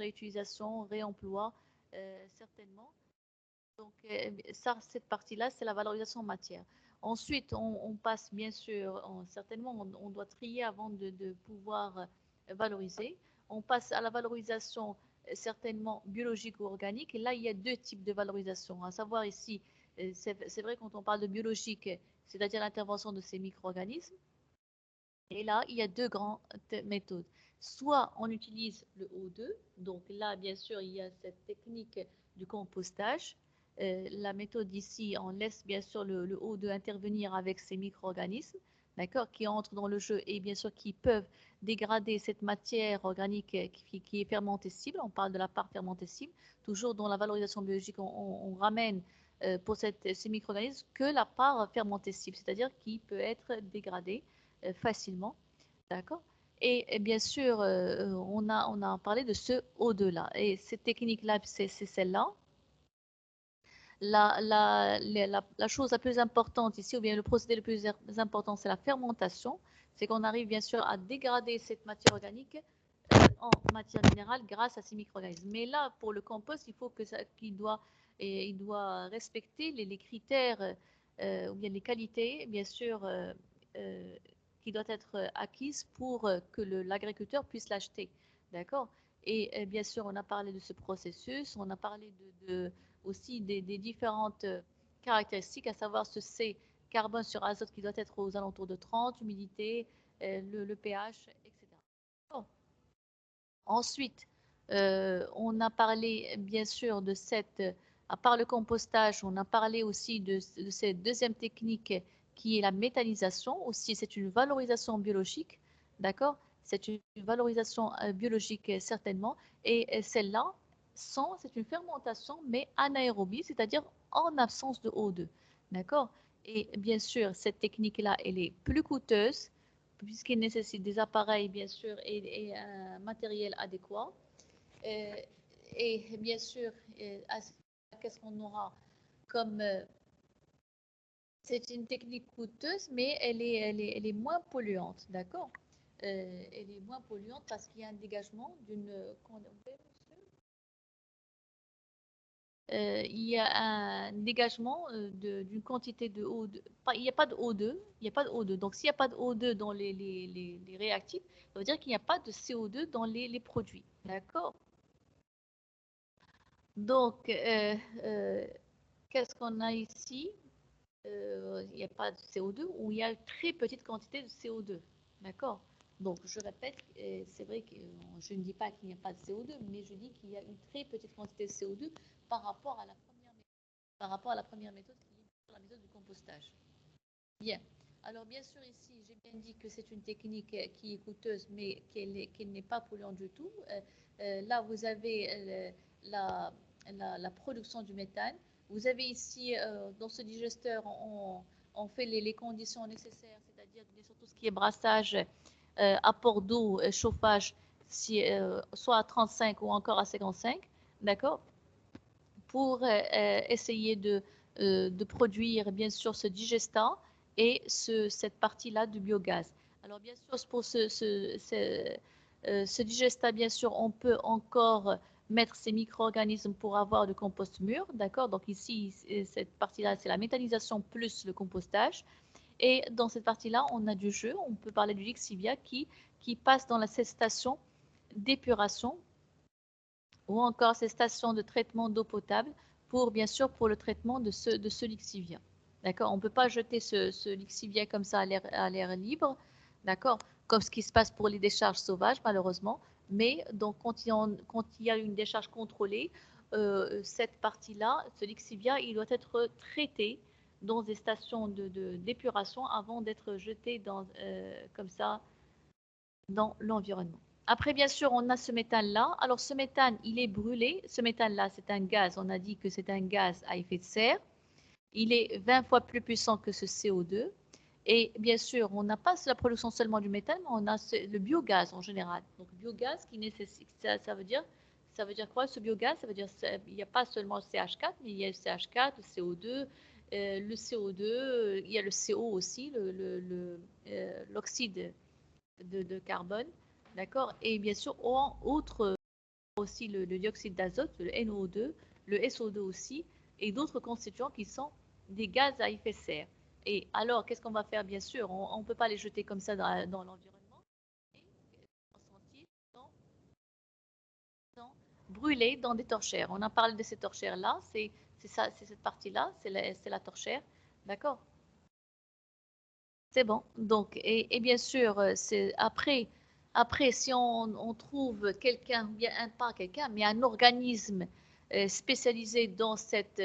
réutilisation, réemploi, certainement. Donc, ça, cette partie-là, c'est la valorisation matière. Ensuite, on passe bien sûr, certainement, on doit trier avant de pouvoir valoriser. On passe à la valorisation certainement biologique ou organique. Et là, il y a deux types de valorisation. À savoir ici, c'est vrai quand on parle de biologique, c'est-à-dire l'intervention de ces micro-organismes. Et là, il y a deux grandes méthodes. Soit on utilise le O2, donc là, bien sûr, il y a cette technique du compostage. La méthode ici, on laisse bien sûr le O2 intervenir avec ces micro-organismes, d'accord, qui entrent dans le jeu et bien sûr qui peuvent dégrader cette matière organique qui est fermentescible. On parle de la part fermentescible. Toujours dans la valorisation biologique, on ramène pour ces micro-organismes que la part fermentescible, c'est-à-dire qui peut être dégradée facilement. D'accord. Et bien sûr, on a parlé de ce au-delà. Et cette technique-là, c'est celle-là. La chose la plus importante ici, ou bien le procédé le plus important, c'est la fermentation. C'est qu'on arrive bien sûr à dégrader cette matière organique en matière minérale grâce à ces micro-organismes. Mais là, pour le compost, il faut il doit respecter les critères ou bien les qualités, bien sûr, qui doivent être acquises pour que l'agriculteur puisse l'acheter. D'accord. Et bien sûr, on a parlé de ce processus, on a parlé aussi des différentes caractéristiques, à savoir ce C, carbone sur azote qui doit être aux alentours de 30, humidité, le pH, etc. Bon. Ensuite, on a parlé bien sûr de à part le compostage, on a parlé aussi de cette deuxième technique qui est la méthanisation. Aussi, c'est une valorisation biologique, d'accord? C'est une valorisation biologique certainement. Et celle-là, c'est une fermentation, mais anaérobie, c'est-à-dire en absence de O2, d'accord? Et bien sûr, cette technique-là, elle est plus coûteuse puisqu'il nécessite des appareils, bien sûr, et un matériel adéquat. Euh, et bien sûr, qu'est-ce qu'on aura comme... c'est une technique coûteuse, mais elle est moins polluante, d'accord. Elle est moins polluante parce qu'il y a un dégagement d'une... il y a un dégagement d'une quantité de O2. Il n'y a pas de O2, il n'y a pas de O2. Donc, s'il n'y a pas de O2 dans les réactifs, ça veut dire qu'il n'y a pas de CO2 dans les produits. D'accord? Donc, qu'est-ce qu'on a ici? Il n'y a pas de CO2 ou il y a une très petite quantité de CO2. D'accord? Donc, je répète, c'est vrai que je ne dis pas qu'il n'y a pas de CO2, mais je dis qu'il y a une très petite quantité de CO2 par rapport à la première méthode qui est la méthode du compostage. Bien. Alors, bien sûr, ici, j'ai bien dit que c'est une technique qui est coûteuse, mais qu'elle n'est pas polluante du tout. Là, vous avez la production du méthane. Vous avez ici, dans ce digesteur, on fait les conditions nécessaires, c'est-à-dire tout ce qui est brassage, apport d'eau, chauffage, soit à 35 ou encore à 55, d'accord, pour essayer de produire, bien sûr, ce digestat et cette partie-là du biogaz. Alors, bien sûr, pour ce digestat, bien sûr, on peut encore mettre ces micro-organismes pour avoir du compost mûr, d'accord? Donc ici, cette partie-là, c'est la méthanisation plus le compostage. Et dans cette partie-là, on a du jeu, on peut parler du lixivia qui passe dans cette station d'épuration ou encore ces stations de traitement d'eau potable pour, bien sûr, pour le traitement de ce lixivia. D'accord? On ne peut pas jeter ce lixivia comme ça à l'air libre, d'accord? Comme ce qui se passe pour les décharges sauvages, malheureusement. Mais donc, quand il y a une décharge contrôlée, cette partie-là, ce lixivia, il doit être traité dans des stations d'épuration avant d'être jeté comme ça dans l'environnement. Après, bien sûr, on a ce méthane-là. Alors, ce méthane, il est brûlé. Ce méthane-là, c'est un gaz. On a dit que c'est un gaz à effet de serre. Il est 20 fois plus puissant que ce CO2. Et bien sûr, on n'a pas la production seulement du méthane, mais on a le biogaz en général. Donc, biogaz qui nécessite, ça veut dire quoi ce biogaz? Ça veut dire il n'y a pas seulement le CH4, mais il y a le CH4, le CO2, le CO2, il y a le CO aussi, l'oxyde de carbone, d'accord? Et bien sûr, autre aussi le dioxyde d'azote, le NO2, le SO2 aussi, et d'autres constituants qui sont des gaz à effet de serre. Et alors, qu'est-ce qu'on va faire? Bien sûr, on ne peut pas les jeter comme ça dans l'environnement. Brûler dans des torchères. On a parlé de ces torchères-là. C'est cette partie-là, c'est la torchère. D'accord? C'est bon. Donc, et bien sûr, c'est après, si on trouve quelqu'un, bien pas quelqu'un, mais un organisme spécialisé dans cette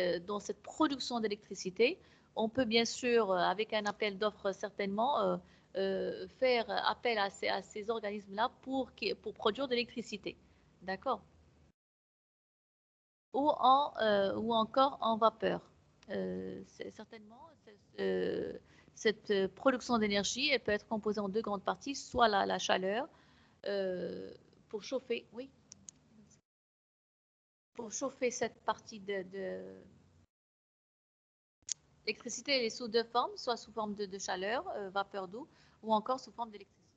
production d'électricité, on peut bien sûr, avec un appel d'offres certainement, faire appel à ces organismes-là pour produire de l'électricité. D'accord? Ou encore en vapeur. Certainement, cette production d'énergie, elle peut être composée en deux grandes parties, soit la chaleur euh, pour chauffer, oui, pour chauffer cette partie d'électricité, elle est sous deux formes, soit sous forme de chaleur, vapeur d'eau, ou encore sous forme d'électricité.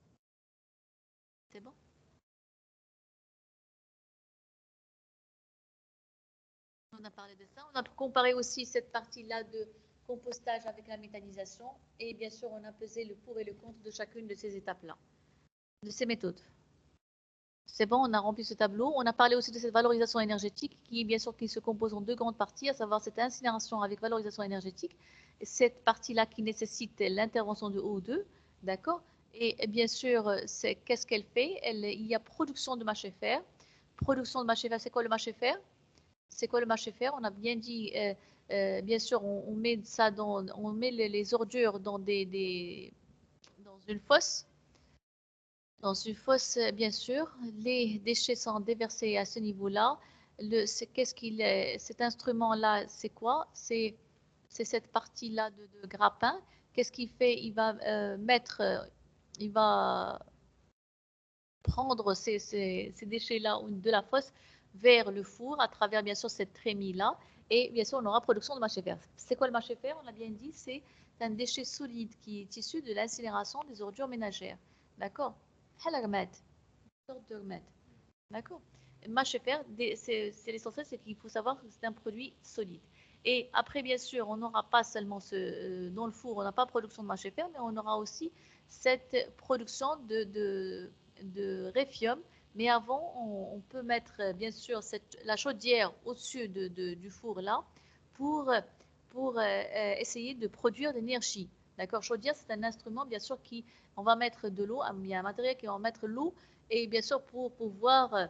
C'est bon? On a parlé de ça. On a comparé aussi cette partie-là de compostage avec la méthanisation. Et bien sûr, on a pesé le pour et le contre de chacune de ces étapes-là, de ces méthodes. C'est bon, on a rempli ce tableau. On a parlé aussi de cette valorisation énergétique qui, bien sûr, qui se compose en deux grandes parties, à savoir cette incinération avec valorisation énergétique, cette partie-là qui nécessite l'intervention de O2, d'accord? Et bien sûr, qu'est-ce qu'elle fait? Il y a production de mâche fer. Production de mâche fer, c'est quoi le mâche fer? C'est quoi le mâche fer? On a bien dit, bien sûr, on met ça on met les ordures dans dans une fosse. Dans une fosse, bien sûr, les déchets sont déversés à ce niveau-là. Qu'est-ce qu'il est, cet instrument-là, c'est quoi? C'est cette partie-là de grappin. Qu'est-ce qu'il fait? Il va il va prendre ces déchets-là de la fosse vers le four à travers bien sûr cette trémie-là. Et bien sûr, on aura production de mâche fer. C'est quoi le mâche fer? On l'a bien dit, c'est un déchet solide qui est issu de l'incinération des ordures ménagères. D'accord? Sorte de remède. D'accord? Mâche fer, c'est l'essentiel, c'est qu'il faut savoir que c'est un produit solide. Et après, bien sûr, on n'aura pas seulement dans le four, on n'a pas production de mâche fer, mais on aura aussi cette production de réfium. Mais avant, on peut mettre bien sûr la chaudière au-dessus du four là pour essayer de produire de l'énergie. D'accord? Chaudière, c'est un instrument bien sûr on va mettre de l'eau, il y a un matériel qui va mettre l'eau et bien sûr pour pouvoir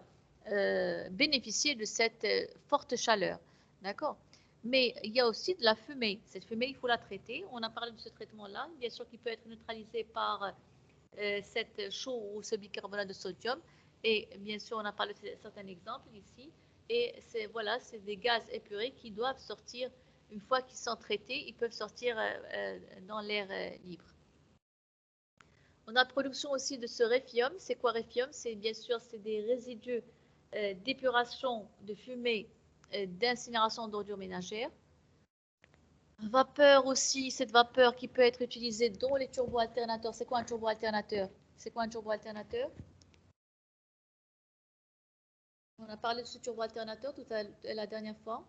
bénéficier de cette forte chaleur. D'accord? Mais il y a aussi de la fumée. Cette fumée, il faut la traiter. On a parlé de ce traitement-là, bien sûr, qui peut être neutralisé par cette chaux ou ce bicarbonate de sodium. Et bien sûr, on a parlé de certains exemples ici. Et voilà, c'est des gaz épurés qui doivent sortir, une fois qu'ils sont traités, ils peuvent sortir dans l'air libre. On a production aussi de ce réfium. C'est quoi réfium? C'est bien sûr c'est des résidus d'épuration de fumée d'incinération d'ordures ménagères. Vapeur aussi, cette vapeur qui peut être utilisée dans les turbo-alternateurs. C'est quoi un turbo-alternateur? C'est quoi un turbo-alternateur? On a parlé de ce turbo-alternateur la dernière fois.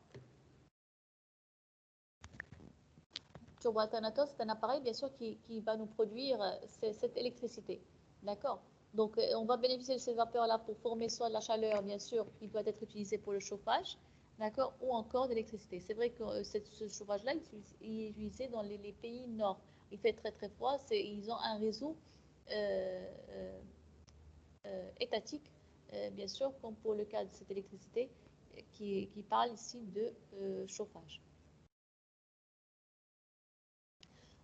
Turbo-alternateur, c'est un appareil, bien sûr, qui va nous produire cette électricité. D'accord? Donc, on va bénéficier de cette vapeur-là pour former soit de la chaleur, bien sûr, qui doit être utilisée pour le chauffage, d'accord, ou encore de l'électricité. C'est vrai que ce chauffage-là, il est utilisé dans les pays nord. Il fait très très froid. Ils ont un réseau étatique, bien sûr, comme pour le cas de cette électricité, qui parle ici de chauffage.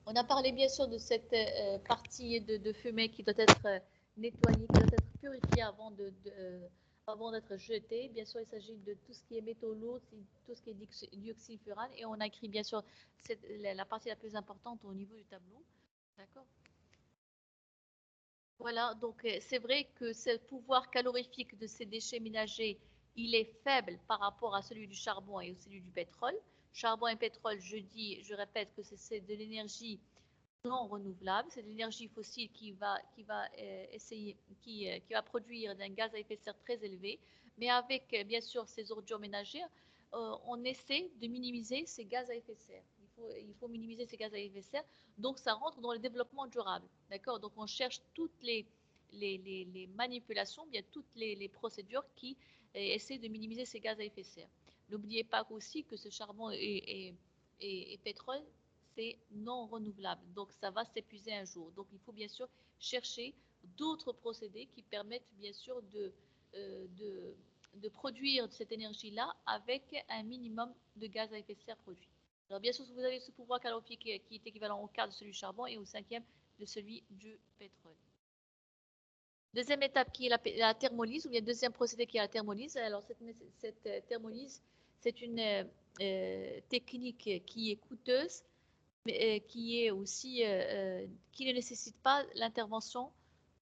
On a parlé bien sûr de cette partie de fumée qui doit être nettoyée, qui doit être purifiée avant d'être jetée. Bien sûr, il s'agit de tout ce qui est métaux lourds, tout ce qui est dioxyde furane. Et on a écrit bien sûr la partie la plus importante au niveau du tableau. D'accord? Voilà, donc c'est vrai que ce pouvoir calorifique de ces déchets ménagers, il est faible par rapport à celui du charbon et celui du pétrole. Charbon et pétrole, je répète que c'est de l'énergie non renouvelable, c'est de l'énergie fossile qui va produire un gaz à effet de serre très élevé, mais avec bien sûr ces ordures ménagères, on essaie de minimiser ces gaz à effet de serre. Il faut minimiser ces gaz à effet de serre, donc ça rentre dans le développement durable, d'accord? Donc on cherche toutes les manipulations, bien toutes les procédures qui essaient de minimiser ces gaz à effet de serre. N'oubliez pas aussi que ce charbon et pétrole, c'est non renouvelable. Donc, ça va s'épuiser un jour. Donc, il faut bien sûr chercher d'autres procédés qui permettent bien sûr euh, de, de produire cette énergie-là avec un minimum de gaz à effet de serre produit. Alors, bien sûr, vous avez ce pouvoir calorifique qui est équivalent au quart de celui du charbon et au cinquième de celui du pétrole. Deuxième étape qui est la thermolyse, ou bien deuxième procédé qui est la thermolyse. Alors, cette thermolyse, c'est une technique qui est coûteuse, mais qui est aussi qui ne nécessite pas l'intervention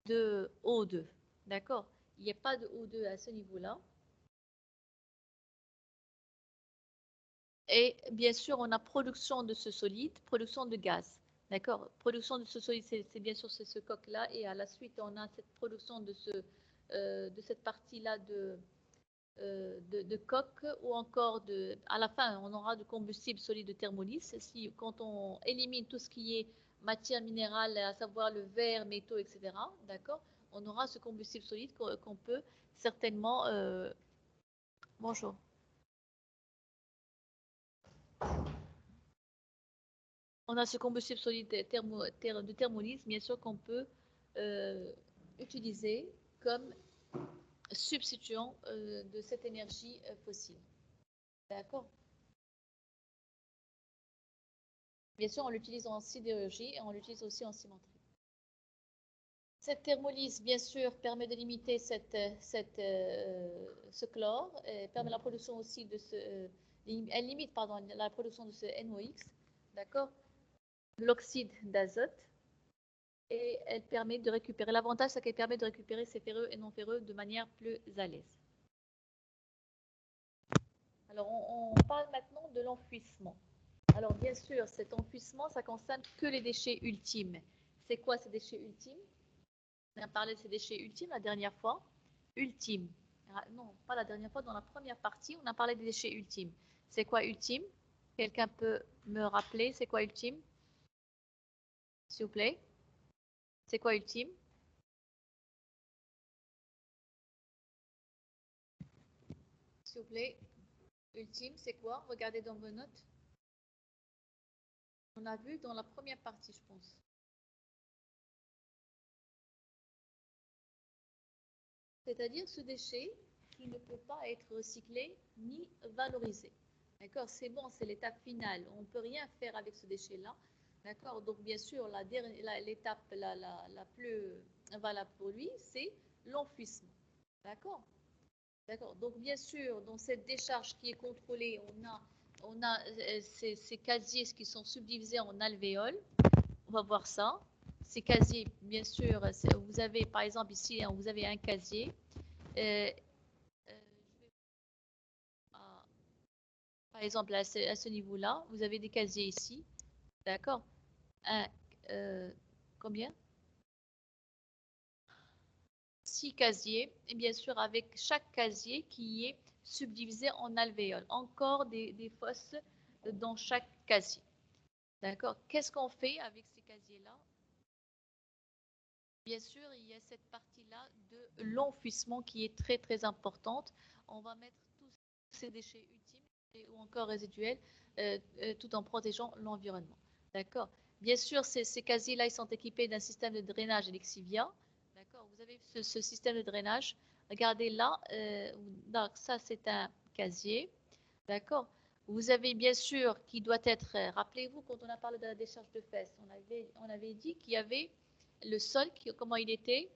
de O2. D'accord? Il n'y a pas de O2 à ce niveau-là. Et bien sûr, on a production de ce solide, production de gaz. D'accord? Production de ce solide, c'est bien sûr ce coq-là. Et à la suite, on a cette production de cette partie-là de coque ou encore à la fin, on aura du combustible solide de thermolyse. Quand on élimine tout ce qui est matière minérale, à savoir le verre, métaux, etc., d'accord, on aura ce combustible solide qu'on peut certainement. Bonjour. On a ce combustible solide de thermolyse, bien sûr, qu'on peut utiliser comme substituant de cette énergie fossile. D'accord? Bien sûr, on l'utilise en sidérurgie et on l'utilise aussi en cimenterie. Cette thermolyse, bien sûr, permet de limiter ce chlore, permet la production aussi de elle limite pardon, la production de ce NOx, d'accord, l'oxyde d'azote, et elle permet de récupérer. L'avantage, c'est qu'elle permet de récupérer ces ferreux et non ferreux de manière plus à l'aise. Alors, on parle maintenant de l'enfouissement. Alors, bien sûr, cet enfouissement, ça concerne que les déchets ultimes. C'est quoi ces déchets ultimes? On a parlé de ces déchets ultimes la dernière fois. Ultime. Non, pas la dernière fois, dans la première partie, on a parlé des déchets ultimes. C'est quoi ultime? Quelqu'un peut me rappeler, c'est quoi ultime? S'il vous plaît. C'est quoi ultime? S'il vous plaît. Ultime, c'est quoi? Regardez dans vos notes. On a vu dans la première partie, je pense. C'est-à-dire ce déchet qui ne peut pas être recyclé ni valorisé. D'accord? C'est bon, c'est l'étape finale. On ne peut rien faire avec ce déchet-là. D'accord? Donc, bien sûr, l'étape la plus valable pour lui, c'est l'enfouissement. D'accord? D'accord. Donc, bien sûr, dans cette décharge qui est contrôlée, on a ces casiers qui sont subdivisés en alvéoles. On va voir ça. Ces casiers, bien sûr, vous avez, par exemple, ici, vous avez un casier. Euh, Par exemple, à ce niveau-là, vous avez des casiers ici. D'accord? Un, combien? 6 casiers. Et bien sûr, avec chaque casier qui est subdivisé en alvéoles. Encore des fosses dans chaque casier. D'accord? Qu'est-ce qu'on fait avec ces casiers-là? Bien sûr, il y a cette partie-là de l'enfouissement qui est très très importante. On va mettre tous ces déchets utiles ou encore résiduels tout en protégeant l'environnement. D'accord? Bien sûr, ces casiers-là, ils sont équipés d'un système de drainage Lexivia. D'accord? Vous avez ce système de drainage. Regardez là, donc ça c'est un casier. D'accord? Vous avez bien sûr qui doit être, rappelez-vous quand on a parlé de la décharge de fesses, on avait dit qu'il y avait le sol, comment il était?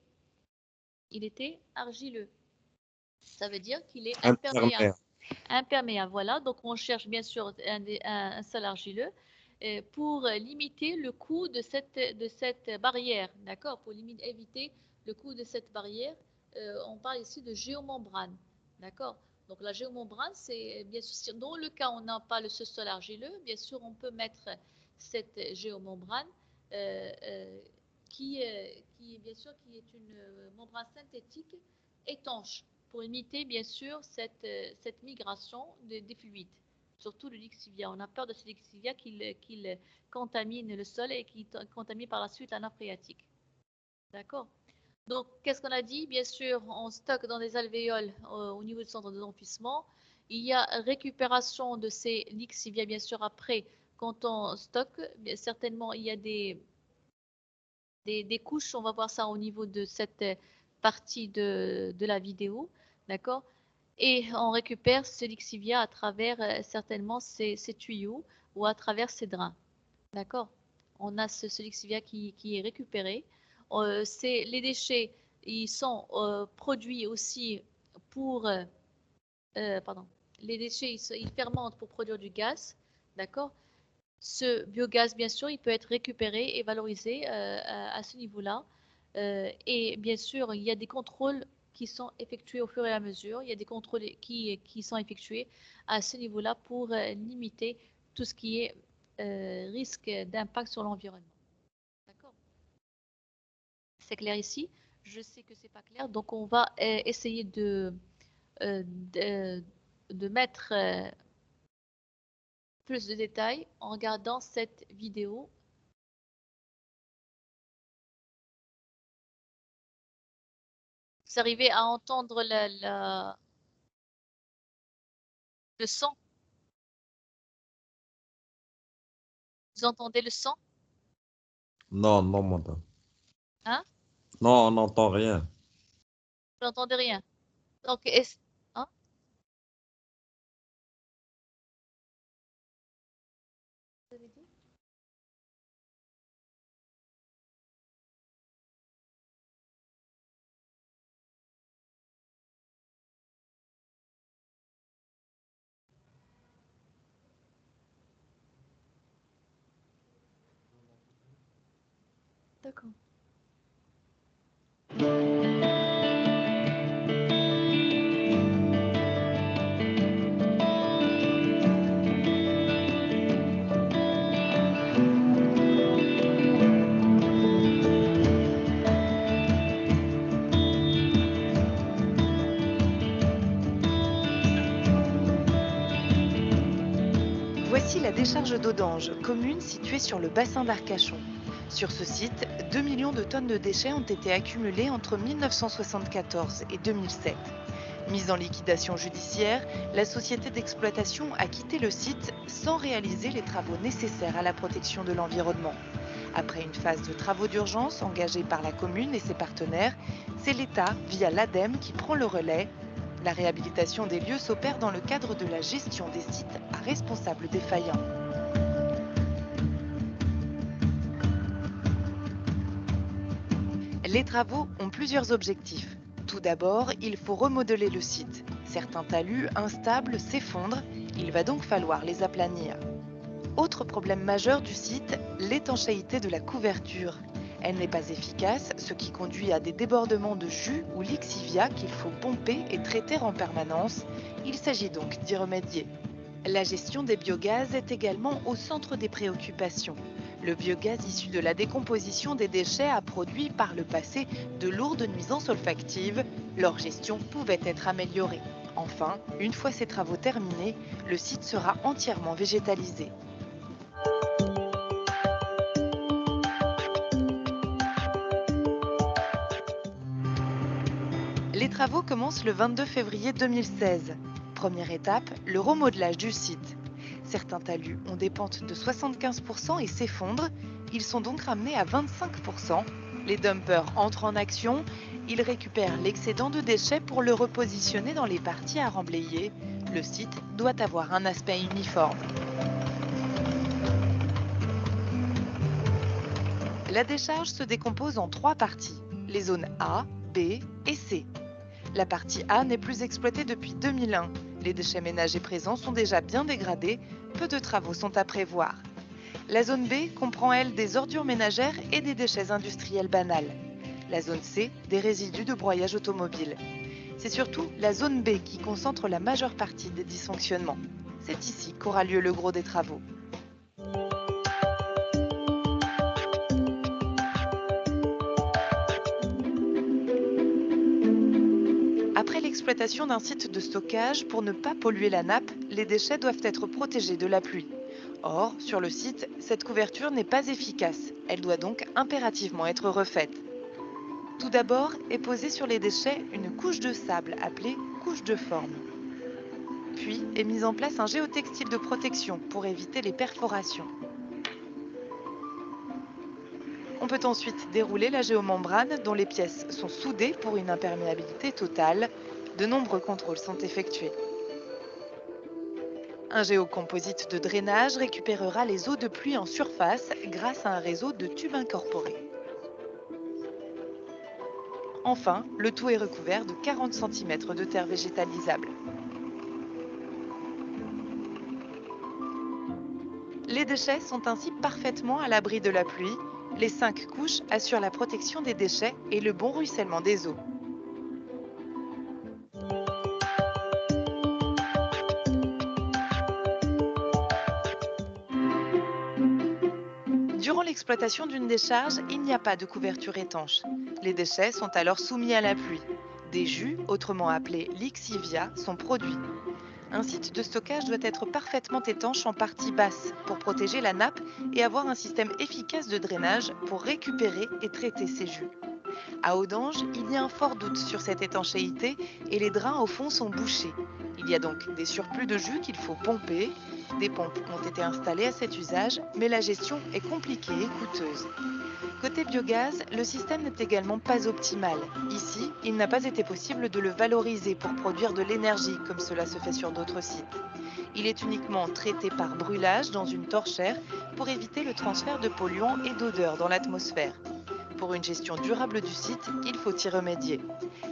Il était argileux. Ça veut dire qu'il est imperméable. Imperméable, voilà. Donc, on cherche bien sûr un sol argileux pour limiter le coût de cette barrière. D'accord? Pour éviter le coût de cette barrière, on parle ici de géomembrane. D'accord? Donc, la géomembrane, c'est bien sûr, dans le cas où on n'a pas ce sol argileux, bien sûr, on peut mettre cette géomembrane bien sûr, qui est une membrane synthétique étanche pour imiter bien sûr cette migration des fluides, surtout le lixivia. On a peur de ce lixivia qu'il contamine le sol et qui contamine par la suite la nappe phréatique. D'accord? Donc, qu'est-ce qu'on a dit? Bien sûr, on stocke dans des alvéoles au niveau du centre d'emplissement. Il y a récupération de ces lixivia, bien sûr, après, quand on stocke. Certainement, il y a des couches, on va voir ça au niveau de cette partie de la vidéo, d'accord? Et on récupère ce lixivia à travers certainement ces tuyaux ou à travers ces drains, d'accord? On a ce lixivia qui est récupéré. Les déchets, ils sont produits aussi pour, pardon, les déchets, ils fermentent pour produire du gaz, d'accord? Ce biogaz, bien sûr, il peut être récupéré et valorisé à ce niveau-là. Et bien sûr, il y a des contrôles qui sont effectués au fur et à mesure. Il y a des contrôles qui sont effectués à ce niveau-là pour limiter tout ce qui est risque d'impact sur l'environnement. D'accord? C'est clair ici? Je sais que c'est pas clair, donc on va essayer euh, de, de mettre plus de détails en regardant cette vidéo. Vous arrivez à entendre le son? Vous entendez le son? Non, non, madame. Hein? Non, on n'entend rien. Vous n'entendez rien. Donc, hein? Vous avez dit? D'accord. Voici la décharge d'Audange, commune située sur le bassin d'Arcachon. Sur ce site, 2 millions de tonnes de déchets ont été accumulées entre 1974 et 2007. Mise en liquidation judiciaire, la société d'exploitation a quitté le site sans réaliser les travaux nécessaires à la protection de l'environnement. Après une phase de travaux d'urgence engagée par la commune et ses partenaires, c'est l'État, via l'ADEME, qui prend le relais. La réhabilitation des lieux s'opère dans le cadre de la gestion des sites à responsable défaillant. Les travaux ont plusieurs objectifs. Tout d'abord, il faut remodeler le site. Certains talus instables s'effondrent, il va donc falloir les aplanir. Autre problème majeur du site, l'étanchéité de la couverture. Elle n'est pas efficace, ce qui conduit à des débordements de jus ou lixivia qu'il faut pomper et traiter en permanence. Il s'agit donc d'y remédier. La gestion des biogaz est également au centre des préoccupations. Le biogaz issu de la décomposition des déchets a produit par le passé de lourdes nuisances olfactives. Leur gestion pouvait être améliorée. Enfin, une fois ces travaux terminés, le site sera entièrement végétalisé. Les travaux commencent le 22 février 2016. Première étape, le remodelage du site. Certains talus ont des pentes de 75% et s'effondrent. Ils sont donc ramenés à 25%. Les dumpers entrent en action. Ils récupèrent l'excédent de déchets pour le repositionner dans les parties à remblayer. Le site doit avoir un aspect uniforme. La décharge se décompose en 3 parties, les zones A, B et C. La partie A n'est plus exploitée depuis 2001. Les déchets ménagers présents sont déjà bien dégradés, peu de travaux sont à prévoir. La zone B comprend, elle, des ordures ménagères et des déchets industriels banals. La zone C, des résidus de broyage automobile. C'est surtout la zone B qui concentre la majeure partie des dysfonctionnements. C'est ici qu'aura lieu le gros des travaux. l'exploitation d'un site de stockage, pour ne pas polluer la nappe, les déchets doivent être protégés de la pluie. Or, sur le site, cette couverture n'est pas efficace. Elle doit donc impérativement être refaite. Tout d'abord est posée sur les déchets une couche de sable appelée couche de forme. Puis est mis en place un géotextile de protection pour éviter les perforations. On peut ensuite dérouler la géomembrane dont les pièces sont soudées pour une imperméabilité totale. De nombreux contrôles sont effectués. Un géocomposite de drainage récupérera les eaux de pluie en surface grâce à un réseau de tubes incorporés. Enfin, le tout est recouvert de 40 cm de terre végétalisable. Les déchets sont ainsi parfaitement à l'abri de la pluie. Les 5 couches assurent la protection des déchets et le bon ruissellement des eaux. Durant l'exploitation d'une décharge, il n'y a pas de couverture étanche. Les déchets sont alors soumis à la pluie. Des jus, autrement appelés lixivia, sont produits. Un site de stockage doit être parfaitement étanche en partie basse pour protéger la nappe et avoir un système efficace de drainage pour récupérer et traiter ces jus. À Audange, il y a un fort doute sur cette étanchéité et les drains au fond sont bouchés. Il y a donc des surplus de jus qu'il faut pomper. Des pompes ont été installées à cet usage, mais la gestion est compliquée et coûteuse. Côté biogaz, le système n'est également pas optimal. Ici, il n'a pas été possible de le valoriser pour produire de l'énergie comme cela se fait sur d'autres sites. Il est uniquement traité par brûlage dans une torchère pour éviter le transfert de polluants et d'odeurs dans l'atmosphère. Pour une gestion durable du site, il faut y remédier.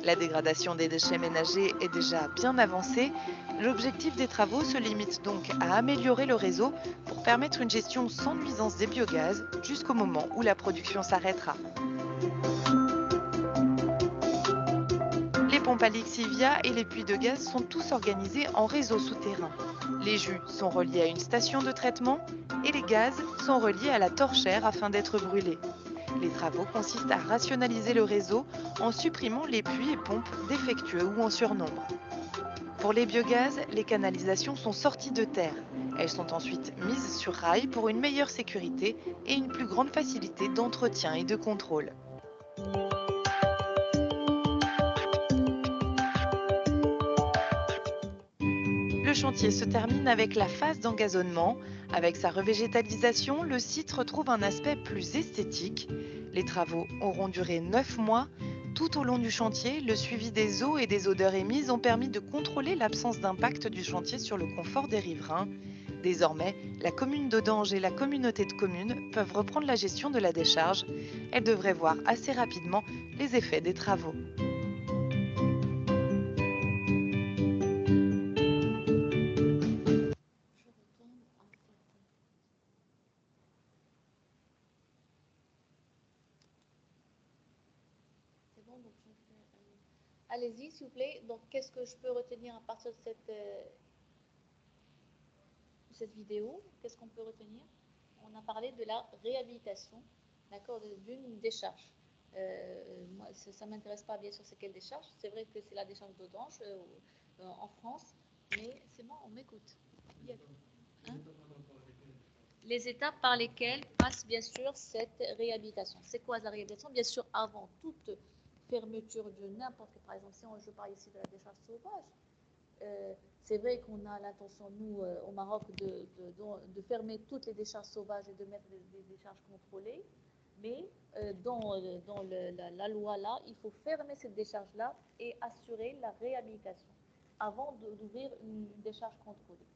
La dégradation des déchets ménagers est déjà bien avancée. L'objectif des travaux se limite donc à améliorer le réseau pour permettre une gestion sans nuisance des biogaz jusqu'au moment où la production s'arrêtera. Les pompes à lixivia et les puits de gaz sont tous organisés en réseau souterrain. Les jus sont reliés à une station de traitement et les gaz sont reliés à la torchère afin d'être brûlés. Les travaux consistent à rationaliser le réseau en supprimant les puits et pompes défectueux ou en surnombre. Pour les biogaz, les canalisations sont sorties de terre. Elles sont ensuite mises sur rail pour une meilleure sécurité et une plus grande facilité d'entretien et de contrôle. Le chantier se termine avec la phase d'engazonnement. Avec sa revégétalisation, le site retrouve un aspect plus esthétique. Les travaux auront duré 9 mois. Tout au long du chantier, le suivi des eaux et des odeurs émises ont permis de contrôler l'absence d'impact du chantier sur le confort des riverains. Désormais, la commune d'Audange et la communauté de communes peuvent reprendre la gestion de la décharge. Elles devraient voir assez rapidement les effets des travaux. C'est bon, donc je fais. Allez-y, s'il vous plaît. Donc, qu'est-ce que je peux retenir à partir de cette vidéo? Qu'est-ce qu'on peut retenir? On a parlé de la réhabilitation, d'accord, d'une décharge. Moi, ça ne m'intéresse pas bien sûr c'est quelle décharge. C'est vrai que c'est la décharge d'Audange en France, mais c'est bon, on m'écoute. Hein? Les étapes par lesquelles passe bien sûr cette réhabilitation. C'est quoi la réhabilitation? Bien sûr, avant toute fermeture de n'importe quel, par exemple, si je parle ici de la décharge sauvage, c'est vrai qu'on a l'intention, nous, au Maroc, de fermer toutes les décharges sauvages et de mettre des décharges contrôlées. Mais dans la loi, là, il faut fermer cette décharge-là et assurer la réhabilitation avant d'ouvrir une décharge contrôlée.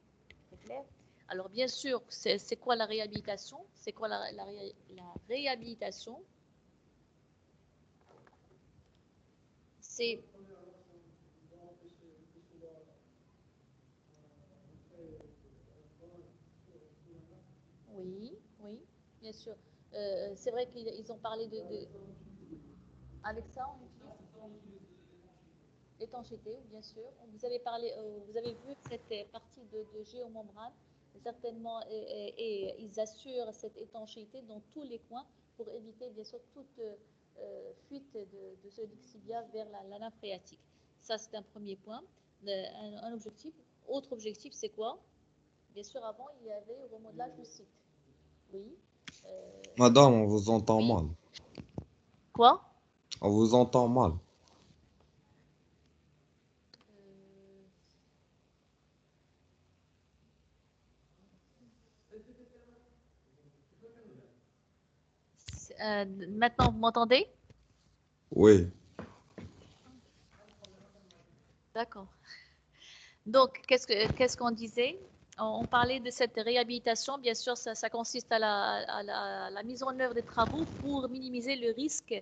C'est clair? Alors, bien sûr, c'est quoi la réhabilitation? C'est quoi la réhabilitation? C'est... Oui, oui, bien sûr. C'est vrai qu'ils ont parlé Avec ça, on utilise l'étanchéité, bien sûr. Vous avez parlé, vous avez vu que cette partie de géomembrane, certainement, et ils assurent cette étanchéité dans tous les coins pour éviter, bien sûr, toute fuite de ce lixivia vers la nappe phréatique. Ça, c'est un premier point. Un objectif. Autre objectif, c'est quoi? Bien sûr, avant, il y avait le remodelage du site. Oui. Madame, on vous entend Oui. mal. Quoi? On vous entend mal. Maintenant, vous m'entendez? Oui. D'accord. Donc, qu'est-ce qu'on disait? On parlait de cette réhabilitation. Bien sûr, ça consiste à la mise en œuvre des travaux pour minimiser le risque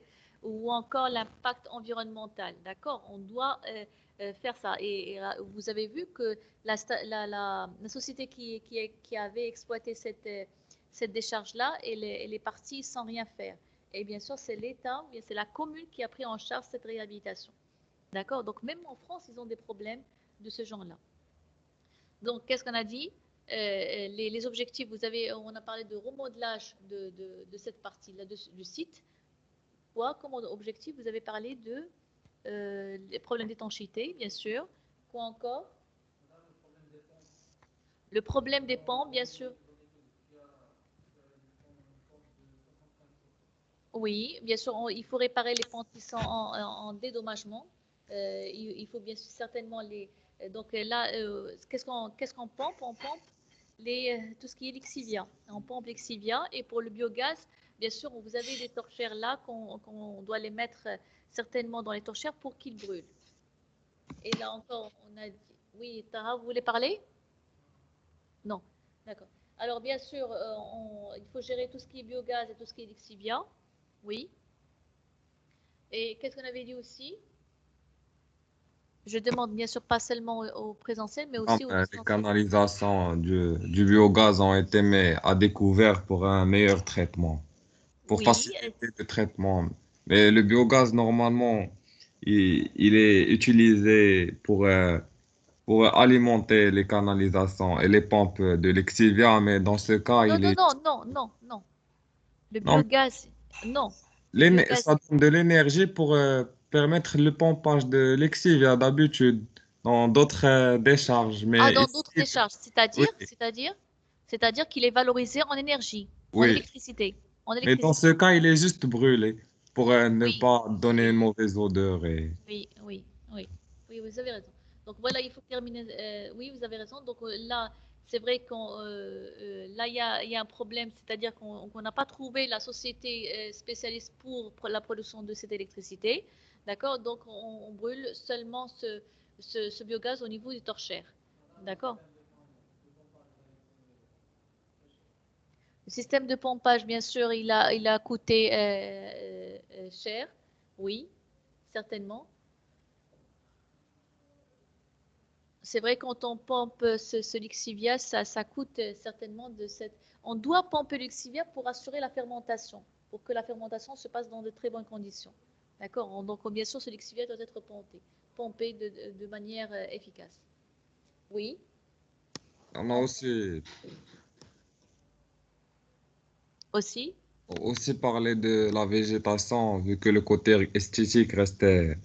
ou encore l'impact environnemental. D'accord? On doit faire ça. Et vous avez vu que la société qui avait exploité cette décharge-là, elle est partie sans rien faire. Et bien sûr, c'est l'État, c'est la commune qui a pris en charge cette réhabilitation. D'accord? Donc, même en France, ils ont des problèmes de ce genre-là. Donc, qu'est-ce qu'on a dit? Les objectifs, on a parlé de remodelage de cette partie-là du site. Quoi, comme objectif, vous avez parlé de les problèmes d'étanchéité, bien sûr. Quoi encore? Le problème des pompes, bien sûr. Oui, bien sûr, il faut réparer les pompes qui sont en dédommagement. Il faut bien sûr certainement les. Donc là, qu'est-ce qu'on pompe? On pompe tout ce qui est l'exivia. On pompe l'exivia et pour le biogaz, bien sûr, vous avez des torchères là qu'on doit les mettre certainement dans les torchères pour qu'ils brûlent. Et là encore, on a dit. Oui, Tara, vous voulez parler? Non, d'accord. Alors bien sûr, il faut gérer tout ce qui est biogaz et tout ce qui est l'exivia. Oui. Et qu'est-ce qu'on avait dit aussi? Je demande bien sûr pas seulement au présentiel, mais Non, aussi au mais les distanciel. canalisations du biogaz ont été mises à découvert pour un meilleur traitement, pour Oui, faciliter le traitement. Mais le biogaz, normalement, il est utilisé pour alimenter les canalisations et les pompes de l'exivia, mais dans ce cas, non, il non, est... non, non, non, non. Le Non, biogaz, non. Le biogaz, ça donne de l'énergie pour permettre le pompage de l'exivia d'habitude dans d'autres décharges. ah, Mais dans ici, d'autres décharges, oui, c'est-à-dire qu'il est valorisé en énergie, en oui. électricité, en Mais dans électricité. ce cas, il est juste brûlé pour ne Oui, pas donner une oui, mauvaise odeur. oui, oui, oui, oui, vous avez raison. Donc voilà, il faut terminer. Oui, vous avez raison. Donc là, c'est vrai là, il y a un problème, c'est-à-dire qu'on n'a pas trouvé la société spécialiste pour la production de cette électricité. D'accord? Donc on brûle seulement ce biogaz au niveau du torchère. D'accord? Le système de pompage, bien sûr, il a coûté cher. Oui, certainement. C'est vrai, quand on pompe ce Lixivia, ça coûte certainement de cette. On doit pomper le Lixivia pour assurer la fermentation, pour que la fermentation se passe dans de très bonnes conditions. D'accord? Donc, bien sûr, ce Lixivia doit être pompé de manière efficace. Oui, On a on- aussi. aussi parlé de la végétation, vu que le côté esthétique restait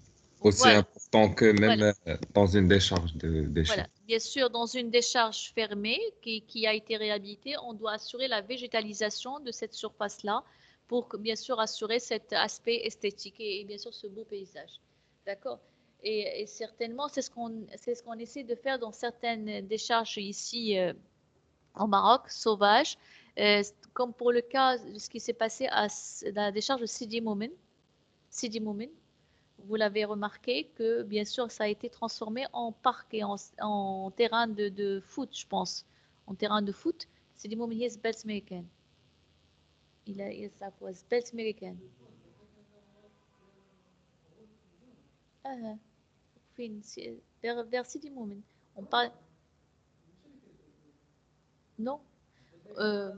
aussi Voilà, important que même voilà. dans une décharge de déchets. Voilà, bien sûr, dans une décharge fermée qui a été réhabilitée, on doit assurer la végétalisation de cette surface-là pour bien sûr assurer cet aspect esthétique et bien sûr ce beau paysage. D'accord? Et certainement, c'est ce qu'on essaie de faire dans certaines décharges ici au Maroc, sauvages, comme pour le cas de ce qui s'est passé à la décharge de Sidi Moumen. Sidi Moumen, vous l'avez remarqué que bien sûr ça a été transformé en parc et en terrain de foot, je pense. En terrain de foot, c'est du moment yes belt américaine. Il a ça was belt américaine. Ah, fin, vers Sidi Moumen. On parle non. Euh,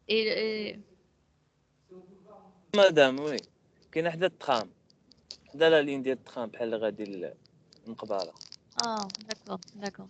et مدام وي كاين حدا الترام حدا لا لين ديال الترام بحال غادي المقبره. ah, d'accord, d'accord.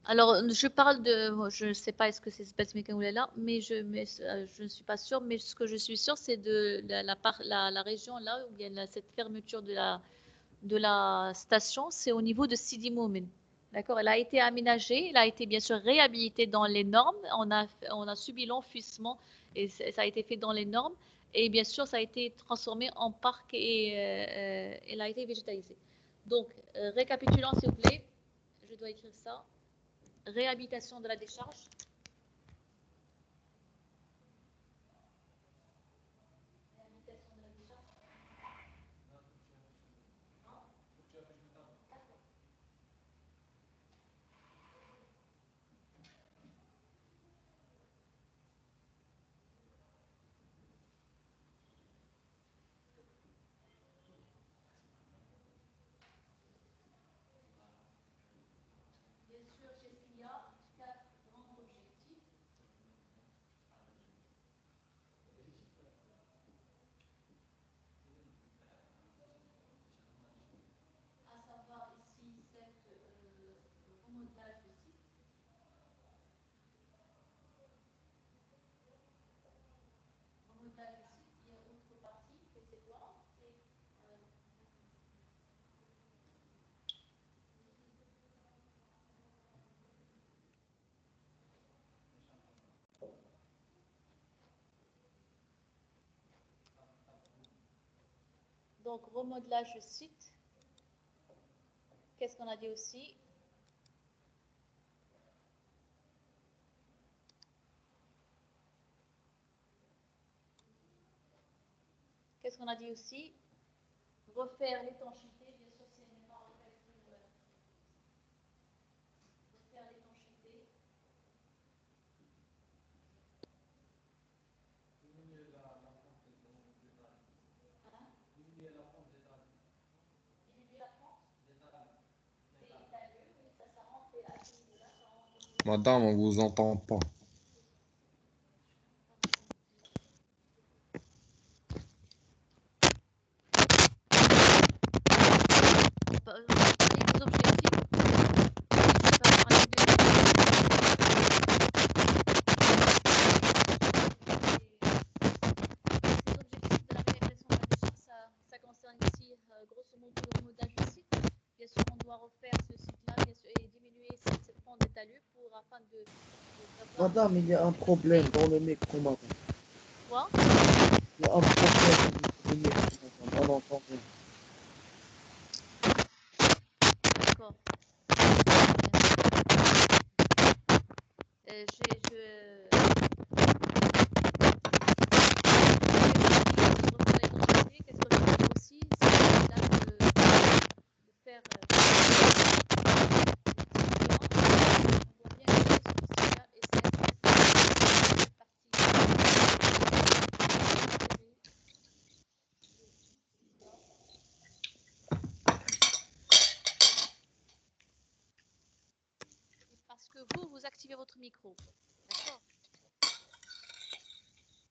Alors, je parle de, je ne sais pas est-ce que c'est Spetsmeken ou là, mais je ne suis pas sûre, mais ce que je suis sûre, c'est de la région là où il y a cette fermeture de la station, c'est au niveau de Sidi Moumen. D'accord, elle a été aménagée, elle a été bien sûr réhabilitée dans les normes, on a subi l'enfouissement et ça a été fait dans les normes, et bien sûr, ça a été transformé en parc et elle a été végétalisée. Donc, récapitulons s'il vous plaît, je dois écrire ça. Réhabilitation de la décharge. Bien sûr, il y a quatre grands objectifs. À savoir ici cette remodelage de site. Remodelage de site, il y a autre partie, et c'est quoi? C'est donc remodelage de site. Qu'est-ce qu'on a dit aussi? Qu'est-ce qu'on a dit aussi? Refaire l'étanchéité, bien sûr, si elle n'est pas refaite, refaire l'étanchéité. Hein? Diminuer la pente des talus. Diminuer la pente des talus, oui, ça rentre et à ce niveau-là, ça rentre au niveau. Madame, on vous entend pas. Les objectifs, je vais parler ces objectifs de la réalisation de la décharge, ça concerne ici grosso modo le remodelage du site. Bien sûr, on doit refaire ce site-là bien sûr, et diminuer cette pente des talus afin d'avoir. Madame, il y a un problème dans le micro, madame. Quoi? Il y a un problème dans le micro, madame. On entend rien. D'accord. Qu'est-ce que je veux dire aussi, c'est là de faire on voit bien que ce là et cette partie parce que vous activez votre micro. D'accord?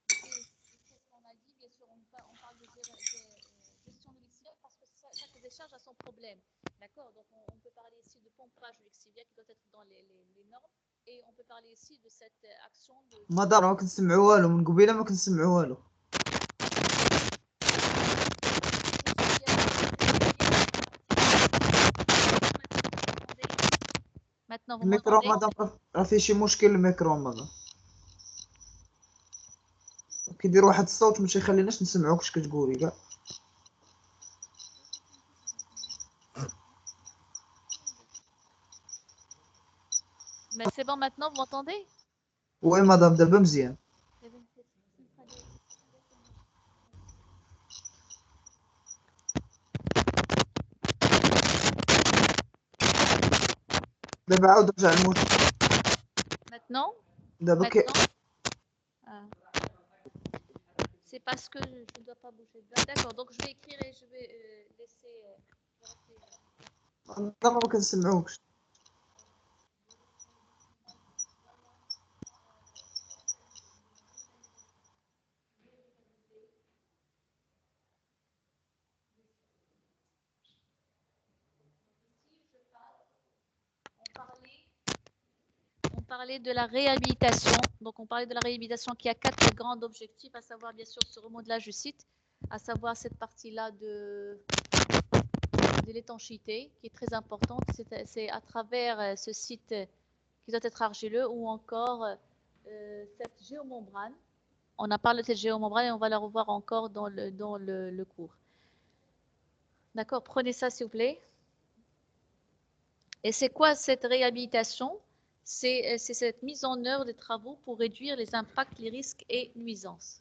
Qu'est-ce qu'on a dit? Bien sûr, on parle de gestion de l'extérieur parce que chaque décharge a son problème. D'accord? Donc, on peut parler ici de pompage de l'extérieur qui doit être dans les normes. Et on peut parler ici de cette action de. مدام ما كنسمعوا والو من قبيله ما كنسمعوا والو. Maintenant, vous الميكرو m'entendez? مدام راه فيه شي مشكل الميكرو مدام. كيدير واحد الصوت باش يخليناش نسمعوك اش كتقولي كاع. Mais c'est bon maintenant, vous m'entendez? وي مدام دابا مزيان. دابا عاود رجع المشكل. Maintenant? دابا Maintenant? Ah. C'est parce que je ne dois pas bouger. D'accord, donc je vais écrire et je vais laisser. مدام ما كنسمعوكش. On parlait parlait de la réhabilitation. Donc, on parlait de la réhabilitation qui a 4 grands objectifs, à savoir bien sûr ce remodelage du site, à savoir cette partie-là de l'étanchéité qui est très importante. C'est à travers ce site qui doit être argileux ou encore cette géomembrane. On a parlé de cette géomembrane et on va la revoir encore dans le cours. D'accord, prenez ça s'il vous plaît. Et c'est quoi cette réhabilitation? C'est cette mise en œuvre des travaux pour réduire les impacts, les risques et nuisances.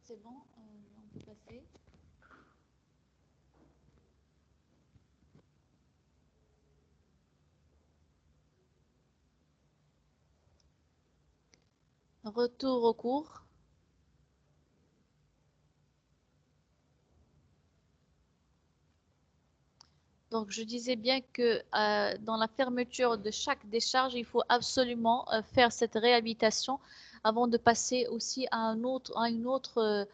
C'est bon, on peut passer. Retour au cours. Donc, je disais bien que dans la fermeture de chaque décharge, il faut absolument faire cette réhabilitation avant de passer aussi à une autre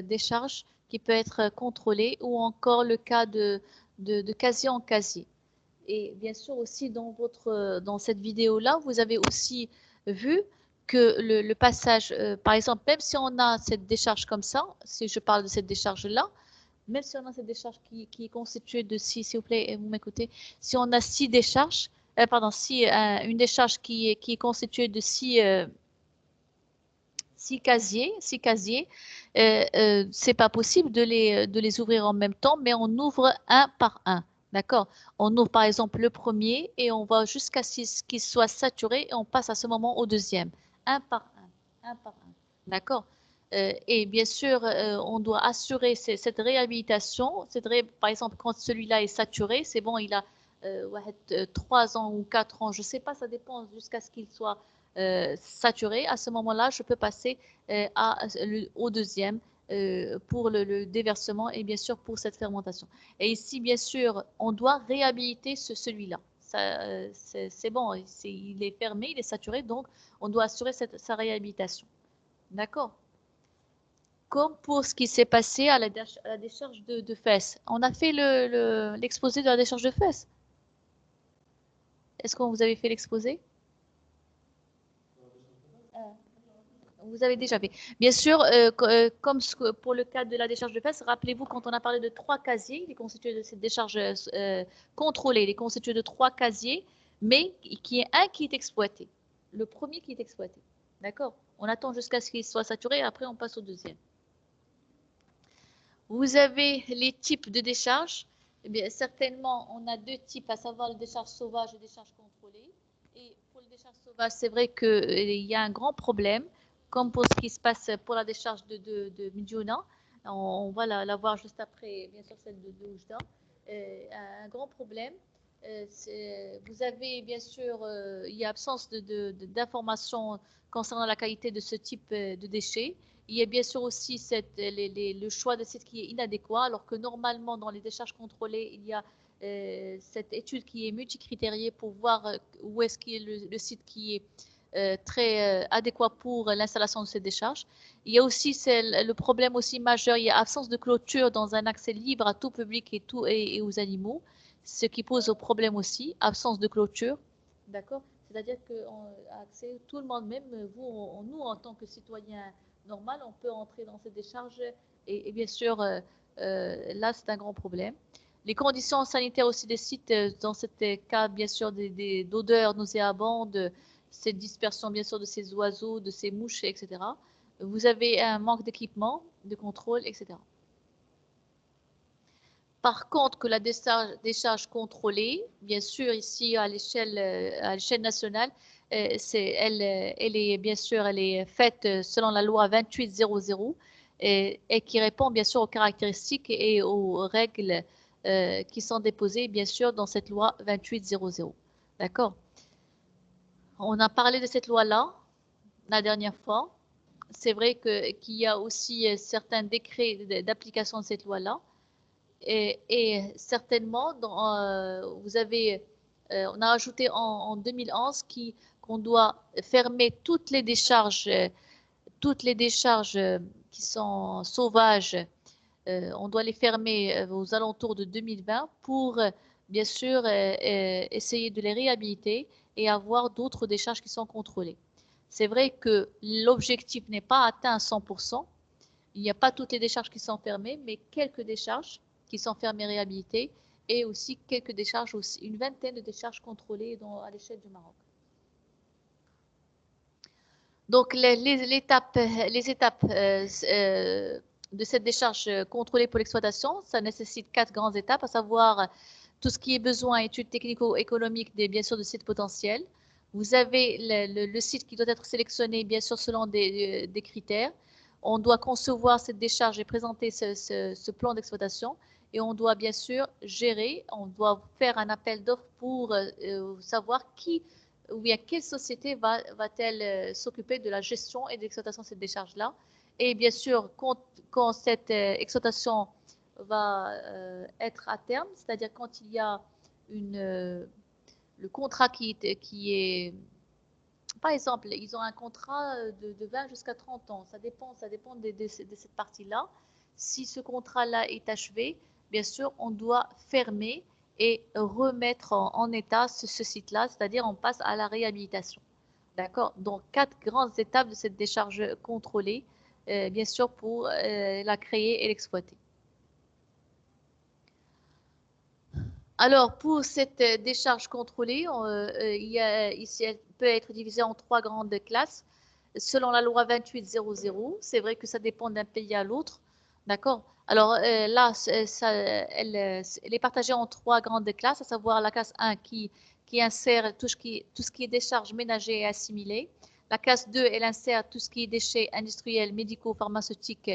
décharge qui peut être contrôlée ou encore le cas de casier en casier. Et bien sûr aussi dans cette vidéo-là, vous avez aussi vu que le passage, par exemple, même si on a cette décharge comme ça, si je parle de cette décharge-là, même si on a cette décharge qui est constituée de 6, s'il vous plaît, vous m'écoutez, si on a 6 décharges, une décharge qui est constituée de 6 casiers, c'est pas possible de les ouvrir en même temps, mais on ouvre un par un. D'accord? On ouvre par exemple le premier et on va jusqu'à ce qu'il soit saturé et on passe à ce moment au deuxième. Un par un, un par un. D'accord? Et bien sûr, on doit assurer cette réhabilitation. Par exemple, quand celui-là est saturé, c'est bon, il a 3 ans ou 4 ans, je ne sais pas, ça dépend jusqu'à ce qu'il soit saturé. À ce moment-là, je peux passer au deuxième pour le déversement et bien sûr pour cette fermentation. Et ici, bien sûr, on doit réhabiliter celui-là. C'est bon, il est fermé, il est saturé, donc on doit assurer sa réhabilitation. D'accord? Comme pour ce qui s'est passé à la décharge de Fès. On a fait l'exposé de la décharge de Fès. Est-ce que vous avez fait l'exposé? Vous avez déjà fait. Bien sûr, comme pour le cas de la décharge de Fès, rappelez-vous quand on a parlé de 3 casiers, il est constitué de cette décharge contrôlée, il est constitué de 3 casiers, mais qui est un qui est exploité. Le premier qui est exploité. D'accord? On attend jusqu'à ce qu'il soit saturé et après on passe au deuxième. Vous avez les types de décharges. Eh bien, certainement, on a 2 types, à savoir la décharge sauvage et la décharge contrôlée. Et pour la décharge sauvage, c'est vrai qu'il y a un grand problème, comme pour ce qui se passe pour la décharge de Midjouna. On va la voir juste après, bien sûr, celle de Oujda. Un grand problème. Vous avez, bien sûr, il y a absence d'informations concernant la qualité de ce type de déchets. Il y a bien sûr aussi le choix de site qui est inadéquat, alors que normalement, dans les décharges contrôlées, il y a cette étude qui est multicritériée pour voir où est-ce qu'il est le site qui est très adéquat pour l'installation de ces décharges. Il y a aussi le problème aussi majeur, il y a absence de clôture dans un accès libre à tout public et aux animaux, ce qui pose au problème aussi, absence de clôture. D'accord? C'est-à-dire qu'on a accès, tout le monde, même nous en tant que citoyens normal, on peut entrer dans cette décharge et bien sûr, là, c'est un grand problème. Les conditions sanitaires aussi des sites, dans ce cas, bien sûr, d'odeurs nauséabondes, cette dispersion, bien sûr, de ces oiseaux, de ces mouches, etc. Vous avez un manque d'équipement, de contrôle, etc. Par contre, que la décharge contrôlée, bien sûr, ici à l'échelle nationale, elle est bien sûr, elle est faite selon la loi 2800 et qui répond bien sûr aux caractéristiques et aux règles qui sont déposées bien sûr dans cette loi 2800. D'accord? On a parlé de cette loi-là la dernière fois. C'est vrai qu'il y a aussi certains décrets d'application de cette loi-là. Et certainement, vous avez, on a ajouté en 2011 qu'on doit fermer toutes les décharges qui sont sauvages. On doit les fermer aux alentours de 2020 pour, bien sûr, essayer de les réhabiliter et avoir d'autres décharges qui sont contrôlées. C'est vrai que l'objectif n'est pas atteint à 100%. Il n'y a pas toutes les décharges qui sont fermées, mais quelques décharges qui sont fermées et réhabilitées, et aussi quelques décharges, aussi une vingtaine de décharges contrôlées à l'échelle du Maroc. Donc, les étapes de cette décharge contrôlée pour l'exploitation, ça nécessite 4 grandes étapes, à savoir tout ce qui est besoin, études technico-économiques, bien sûr, de sites potentiels. Vous avez le site qui doit être sélectionné, bien sûr, selon des critères. On doit concevoir cette décharge et présenter ce plan d'exploitation. Et on doit bien sûr gérer, on doit faire un appel d'offres pour savoir ou bien quelle société va-t-elle s'occuper de la gestion et de l'exploitation de cette décharge-là. Et bien sûr, quand cette exploitation va être à terme, c'est-à-dire quand il y a le contrat qui est par exemple, ils ont un contrat de 20 jusqu'à 30 ans. Ça dépend de cette partie-là. Si ce contrat-là est achevé, bien sûr, on doit fermer et remettre en état ce site-là, c'est-à-dire on passe à la réhabilitation. D'accord? Donc, 4 grandes étapes de cette décharge contrôlée, bien sûr, pour la créer et l'exploiter. Alors, pour cette décharge contrôlée, ici, elle peut être divisée en 3 grandes classes. Selon la loi 2800, c'est vrai que ça dépend d'un pays à l'autre. D'accord? Alors là, elle est partagée en 3 grandes classes, à savoir la classe 1 qui insère tout ce qui est décharges ménagères et assimilées. La classe 2, elle insère tout ce qui est déchets industriels, médicaux, pharmaceutiques,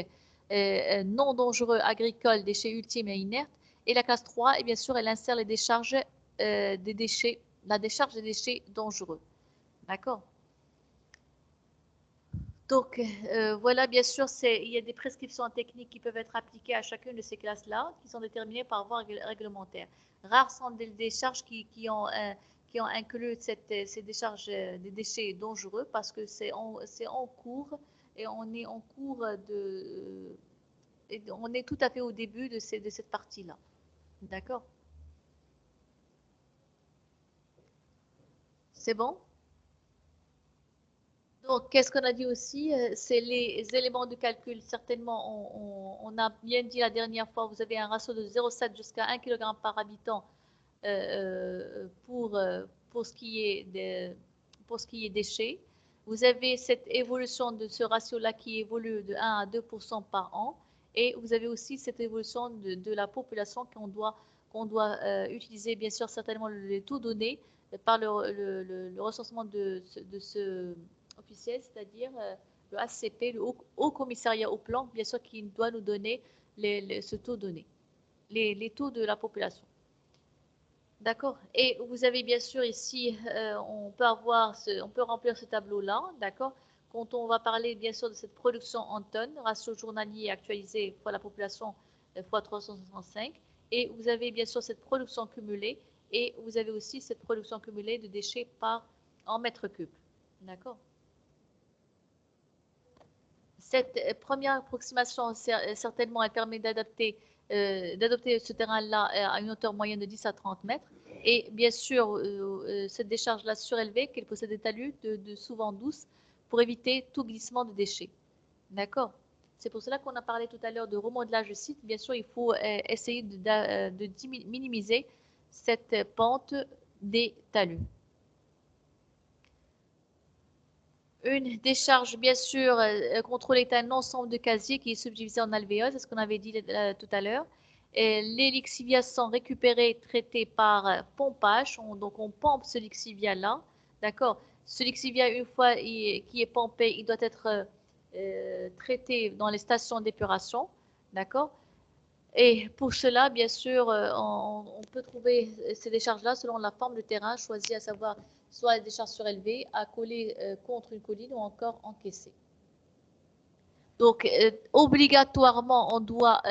non dangereux, agricoles, déchets ultimes et inertes. Et la classe 3, et bien sûr, elle insère les décharges des déchets, la décharge des déchets dangereux. D'accord? Donc, voilà, bien sûr, il y a des prescriptions techniques qui peuvent être appliquées à chacune de ces classes-là, qui sont déterminées par voie réglementaire. Rares sont des décharges qui ont inclus ces décharges des déchets dangereux parce que c'est en cours et on est en cours on est tout à fait au début de cette partie-là. D'accord? C'est bon? Donc, qu'est-ce qu'on a dit aussi? C'est les éléments de calcul. Certainement, on a bien dit la dernière fois, vous avez un ratio de 0,7 jusqu'à 1 kg par habitant pour ce qui est déchets. Vous avez cette évolution de ce ratio-là qui évolue de 1 à 2% par an. Et vous avez aussi cette évolution de la population qu'on doit utiliser, bien sûr, certainement les taux donnés par le recensement de ce officiel, c'est-à-dire le HCP, le Haut Commissariat au Plan, bien sûr, qui doit nous donner ce taux donné, les taux de la population. D'accord. Et vous avez bien sûr ici, on peut remplir ce tableau-là, d'accord. Quand on va parler bien sûr de cette production en tonnes, ratio journalier actualisé fois la population fois 365, et vous avez bien sûr cette production cumulée, et vous avez aussi cette production cumulée de déchets en mètres cubes, d'accord. Cette première approximation, certainement, elle permet d'adopter ce terrain-là à une hauteur moyenne de 10 à 30 mètres. Et bien sûr, cette décharge-là surélevée, qu'elle possède des talus souvent douces pour éviter tout glissement de déchets. D'accord? C'est pour cela qu'on a parlé tout à l'heure de remodelage de site. Bien sûr, il faut essayer de minimiser cette pente des talus. Une décharge, bien sûr, contrôlée est un ensemble de casiers qui est subdivisé en alvéoles, c'est ce qu'on avait dit tout à l'heure. Et les lixivias sont récupérés, traités par pompage. Donc, on pompe ce lixivia-là. D'accord? Ce lixivia, une fois qui est pompé, il doit être traité dans les stations d'épuration. D'accord? Et pour cela, bien sûr, on peut trouver ces décharges-là selon la forme de terrain choisie, à savoir soit des décharges surélevées, à coller contre une colline ou encore encaissées. Donc, obligatoirement, on doit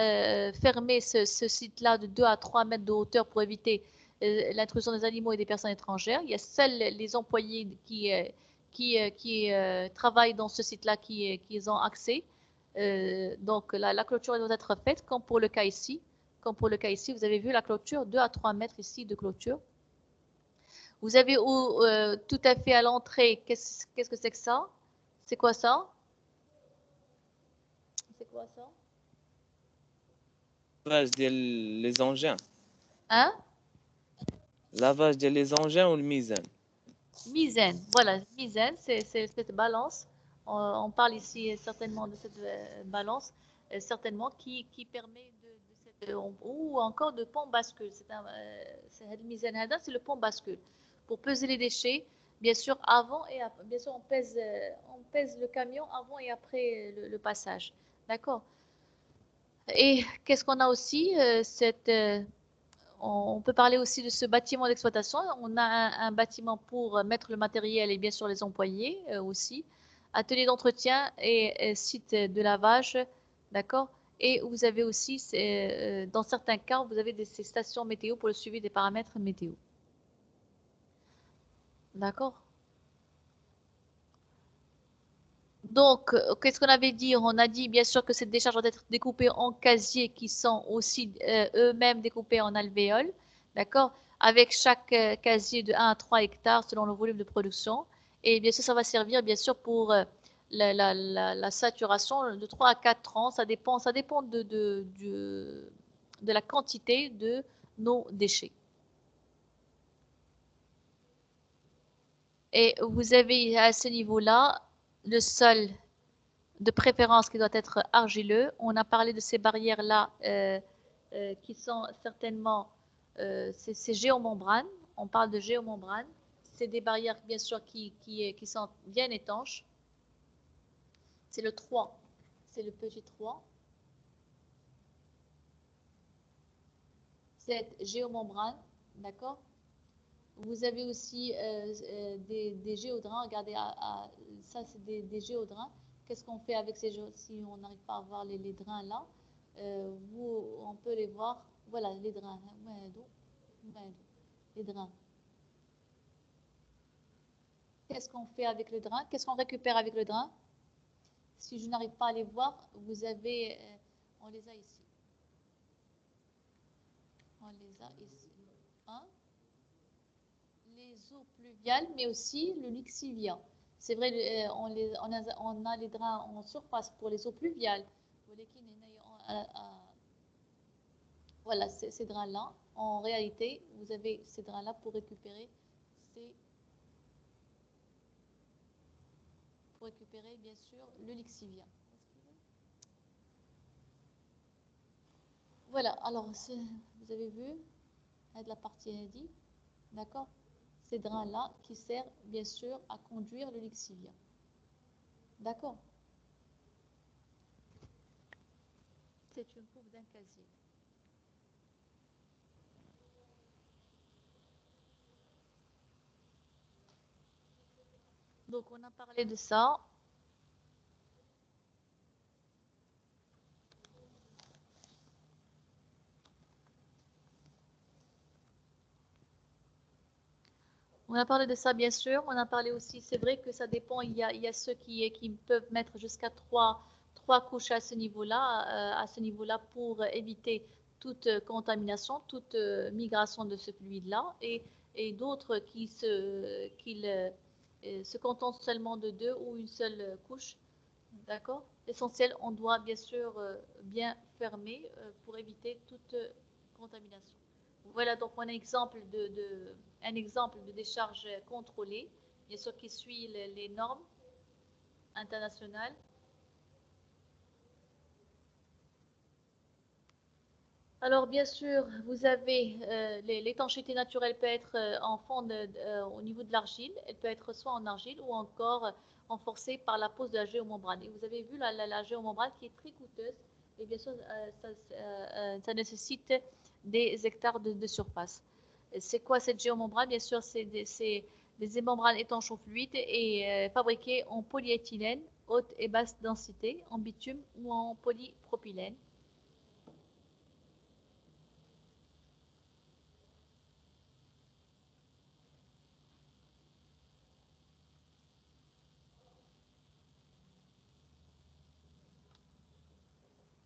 fermer ce site-là de 2 à 3 mètres de hauteur pour éviter l'intrusion des animaux et des personnes étrangères. Il y a seuls les employés qui travaillent dans ce site-là qui ont accès. Donc, la clôture doit être faite, comme pour le cas ici. Comme pour le cas ici, vous avez vu la clôture, 2 à 3 mètres ici de clôture. Vous avez tout à fait à l'entrée, qu'est-ce que c'est que ça? C'est quoi ça? C'est quoi ça? lavage les engins. Hein? Lavage les engins ou le misaine. Misaine, voilà, misaine, c'est cette balance. On parle ici certainement de cette balance, certainement qui permet ou encore de pont bascule. C'est le misaine hada, c'est le pont bascule pour peser les déchets. Bien sûr, avant et après, bien sûr, on pèse le camion avant et après le passage. D'accord? Et qu'est-ce qu'on a aussi? On peut parler aussi de ce bâtiment d'exploitation. On a un bâtiment pour mettre le matériel et bien sûr les employés aussi. Atelier d'entretien et site de lavage, d'accord? Et vous avez aussi, dans certains cas, vous avez ces stations météo pour le suivi des paramètres météo. D'accord? Donc, qu'est-ce qu'on avait dit? On a dit bien sûr que cette décharge doit être découpée en casiers qui sont aussi eux-mêmes découpés en alvéoles, d'accord? Avec chaque casier de 1 à 3 hectares selon le volume de production. Et bien sûr, ça va servir bien sûr pour la saturation de 3 à 4 ans. Ça dépend de la quantité de nos déchets. Et vous avez à ce niveau-là le sol de préférence qui doit être argileux. On a parlé de ces barrières-là qui sont certainement ces géomembranes. On parle de géomembranes. C'est des barrières, bien sûr, qui sont bien étanches. C'est le 3. C'est le petit 3. Cette géomembrane, d'accord? Vous avez aussi des géodrains. Regardez, ça, c'est des géodrains. Qu'est-ce qu'on fait avec ces géodrains si on n'arrive pas à voir les drains là? On peut les voir. Voilà, les drains. Les drains. Qu'est-ce qu'on fait avec le drain? Qu'est-ce qu'on récupère avec le drain? Si je n'arrive pas à les voir, vous avez... on les a ici. On les a ici. Hein? Les eaux pluviales, mais aussi le lixivia. C'est vrai, on a les drains en surface pour les eaux pluviales. Voilà, ces drains-là. En réalité, vous avez ces drains-là pour récupérer bien sûr le lixivia. Voilà, alors vous avez vu de la partie dit, d'accord? Ces drains-là qui servent bien sûr à conduire le lixivia. D'accord? C'est une coupe d'un casier. Donc on a parlé de ça. On a parlé de ça, bien sûr. On a parlé aussi, c'est vrai que ça dépend. Il y a ceux qui peuvent mettre jusqu'à trois couches à ce niveau-là, pour éviter toute contamination, toute migration de ce fluide-là. Et d'autres qui se contentent seulement de 2 ou une seule couche. D'accord? L'essentiel, on doit bien sûr bien fermer pour éviter toute contamination. Voilà donc un exemple de décharge contrôlée, bien sûr qui suit les normes. international. Alors, bien sûr, vous avez l'étanchéité naturelle peut être en fond au niveau de l'argile. Elle peut être soit en argile ou encore renforcée par la pose de la géomembrane. Et vous avez vu la géomembrane qui est très coûteuse. Et bien sûr, ça nécessite des hectares de surface. C'est quoi cette géomembrane? Bien sûr, c'est des membranes étanches au fluide et fabriquées en polyéthylène, haute et basse densité, en bitume ou en polypropylène.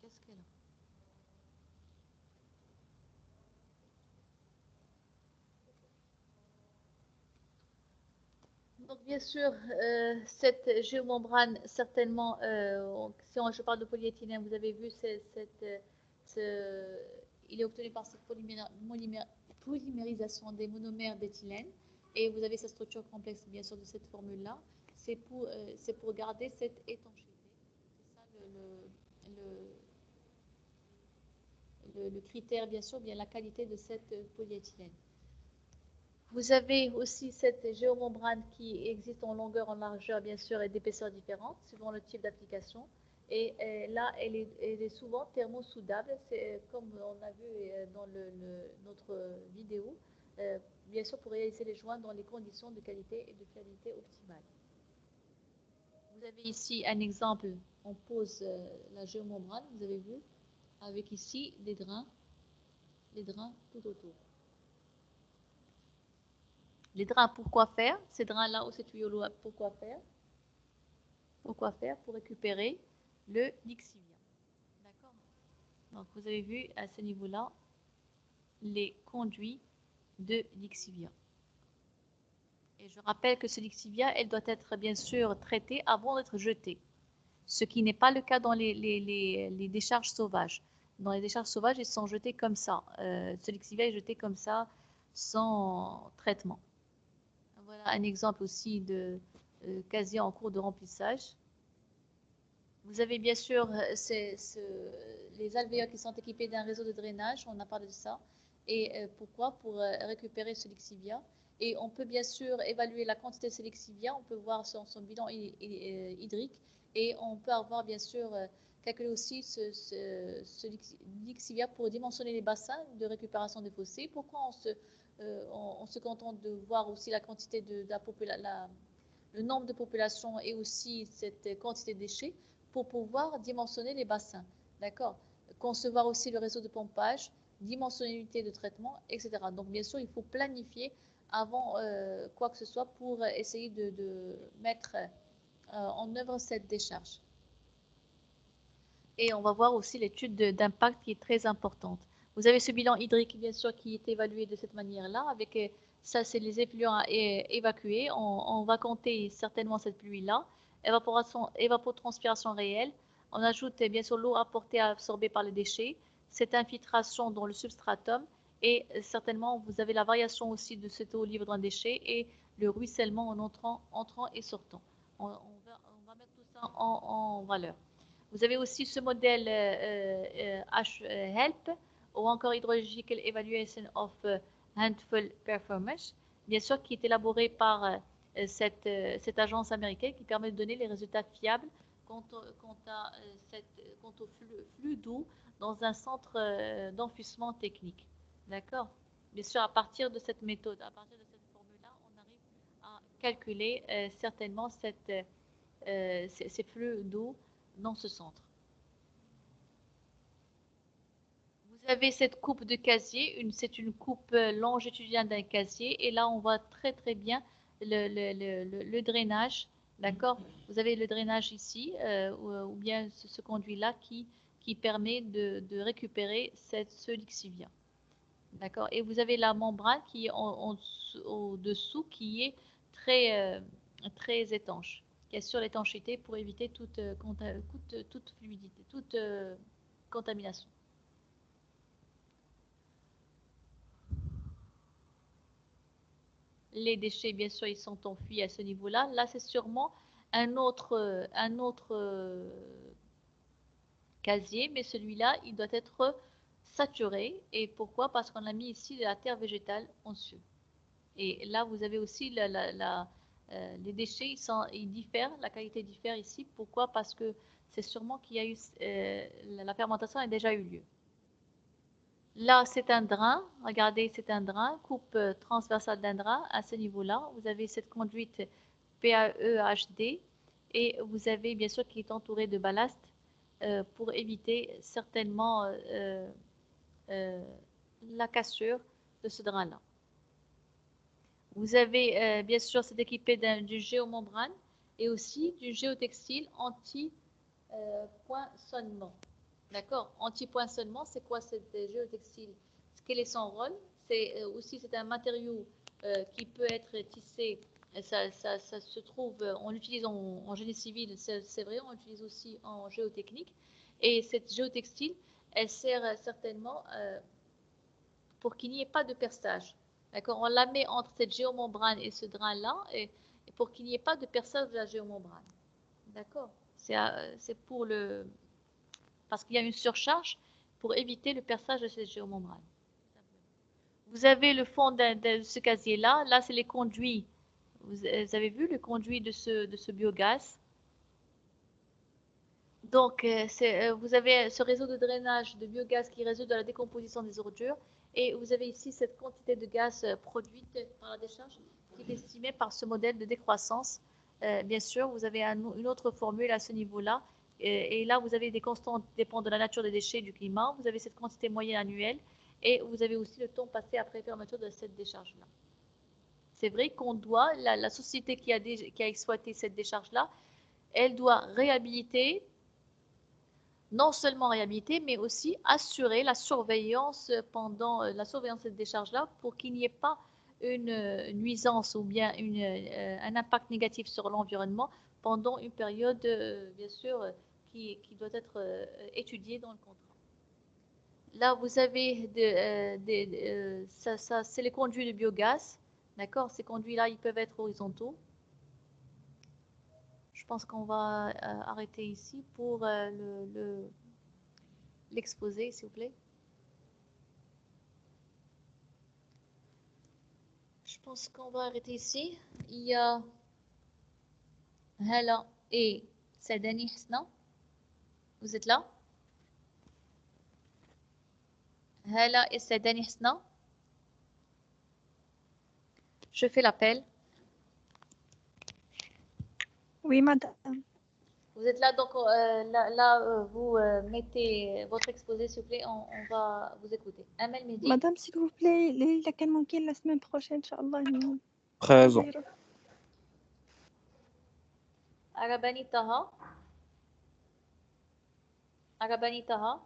Qu'est-ce qu'elle a? Donc, bien sûr, cette géomembrane, certainement, si je parle de polyéthylène, vous avez vu, il est obtenu par cette polymérisation des monomères d'éthylène. Et vous avez cette structure complexe, bien sûr, de cette formule-là. C'est pour garder cette étanchéité. C'est ça le critère, bien sûr, bien la qualité de cette polyéthylène. Vous avez aussi cette géomembrane qui existe en longueur, en largeur, bien sûr, et d'épaisseur différentes, suivant le type d'application. Et là, elle est souvent thermosoudable, c'est comme on a vu dans notre vidéo, bien sûr, pour réaliser les joints dans les conditions de qualité et de fiabilité optimales. Vous avez ici un exemple, on pose la géomembrane, vous avez vu, avec ici les drains tout autour. Les drains, pourquoi faire? Ces drains-là ou ces tuyaux-là, pourquoi faire? Pourquoi faire? Pour récupérer le lixivia. D'accord? Donc, vous avez vu à ce niveau-là les conduits de lixivia. Et je rappelle que ce lixivia, elle doit être bien sûr traitée avant d'être jetée. Ce qui n'est pas le cas dans les décharges sauvages. Dans les décharges sauvages, ils sont jetés comme ça. Ce lixivia est jeté comme ça, sans traitement. Voilà un exemple aussi de casier en cours de remplissage. Vous avez bien sûr les alvéoles qui sont équipés d'un réseau de drainage, on a parlé de ça. Et pourquoi? Pour récupérer ce lixivia. Et on peut bien sûr évaluer la quantité de ce lixivia, on peut voir son bilan hydrique et on peut avoir bien sûr calculé aussi ce lixivia pour dimensionner les bassins de récupération des fossés. Pourquoi on se contente de voir aussi la quantité de le nombre de populations et aussi cette quantité de déchets pour pouvoir dimensionner les bassins, d'accord? Concevoir aussi le réseau de pompage, dimensionner l'unité de traitement, etc. Donc, bien sûr, il faut planifier avant quoi que ce soit pour essayer de mettre en œuvre cette décharge. Et on va voir aussi l'étude d'impact qui est très importante. Vous avez ce bilan hydrique, bien sûr, qui est évalué de cette manière-là. Avec ça, c'est les effluents à évacuer. On va compter certainement cette pluie-là. Évapotranspiration réelle. On ajoute bien sûr l'eau apportée absorbée par les déchets. Cette infiltration dans le substratum. Et certainement, vous avez la variation aussi de cette eau libre d'un déchet et le ruissellement en entrant et sortant. On va mettre tout ça en valeur. Vous avez aussi ce modèle HELP ou encore Hydrological Evaluation of Handful Performance, bien sûr qui est élaboré par cette agence américaine qui permet de donner les résultats fiables quant au flux d'eau dans un centre d'enfouissement technique. D'accord? Bien sûr, à partir de cette méthode, à partir de cette formule-là, on arrive à calculer certainement ces flux d'eau dans ce centre. Vous avez cette coupe de casier, c'est une coupe longitudinale d'un casier et là on voit très très bien le drainage, d'accord? Vous avez le drainage ici ou bien ce conduit-là qui permet de récupérer ce lixivia, d'accord? Et vous avez la membrane qui est au-dessous qui est très étanche, qui assure l'étanchéité pour éviter toute fluidité, toute contamination. Les déchets, bien sûr, ils sont enfuis à ce niveau-là. Là, c'est sûrement un autre casier, mais celui-là, il doit être saturé. Et pourquoi? Parce qu'on a mis ici de la terre végétale en dessus. Et là, vous avez aussi les déchets, ils diffèrent, la qualité diffère ici. Pourquoi? Parce que c'est sûrement qu'il y a eu, la fermentation a déjà eu lieu. Là, c'est un drain. Regardez, c'est un drain, coupe transversale d'un drain. À ce niveau-là, vous avez cette conduite PAEHD et vous avez bien sûr qui est entouré de ballast pour éviter certainement la cassure de ce drain-là. Vous avez bien sûr, c'est équipé d'une géomembrane et aussi du géotextile anti-poinçonnement. D'accord? Anti-poinçonnement, c'est quoi cette géotextile? Quel est son rôle? C'est c'est un matériau qui peut être tissé. Ça se trouve, on l'utilise en génie civil, c'est vrai, on l'utilise aussi en géotechnique. Et cette géotextile, elle sert certainement pour qu'il n'y ait pas de perçage. D'accord? On la met entre cette géomembrane et ce drain-là, et pour qu'il n'y ait pas de perçage de la géomembrane. D'accord? C'est pour le... Parce qu'il y a une surcharge pour éviter le perçage de cette géomembrane. Vous avez le fond de ce casier-là. Là, c'est les conduits. Vous avez vu le conduit de ce biogaz. Donc, vous avez ce réseau de drainage de biogaz qui résulte de la décomposition des ordures. Et vous avez ici cette quantité de gaz produite par la décharge qui est estimée par ce modèle de décroissance. Bien sûr, vous avez une autre formule à ce niveau-là. Et là, vous avez des constantes qui dépendent de la nature des déchets et du climat. Vous avez cette quantité moyenne annuelle. Et vous avez aussi le temps passé après fermeture de cette décharge-là. C'est vrai qu'on doit, la société qui a exploité cette décharge-là, elle doit réhabiliter, non seulement réhabiliter, mais aussi assurer la surveillance pendant la surveillance de cette décharge-là pour qu'il n'y ait pas une nuisance ou bien un impact négatif sur l'environnement pendant une période, bien sûr, qui doit être étudiée dans le contrat. Là, vous avez c'est les conduits de biogaz. D'accord? Ces conduits-là, ils peuvent être horizontaux. Je pense qu'on va arrêter ici pour l'exposer, s'il vous plaît. Je pense qu'on va arrêter ici. Il y a Hala et Sadani Hsna. Vous êtes là? Hala et Sadani Hsna. Je fais l'appel. Oui, madame. Vous êtes là, donc vous mettez votre exposé, s'il vous plaît, on va vous écouter. Amel Mehdi. Madame, s'il vous plaît, il كان ممكن la semaine prochaine, Inch'Allah. Présent. Arabani Taha. Arabani Taha.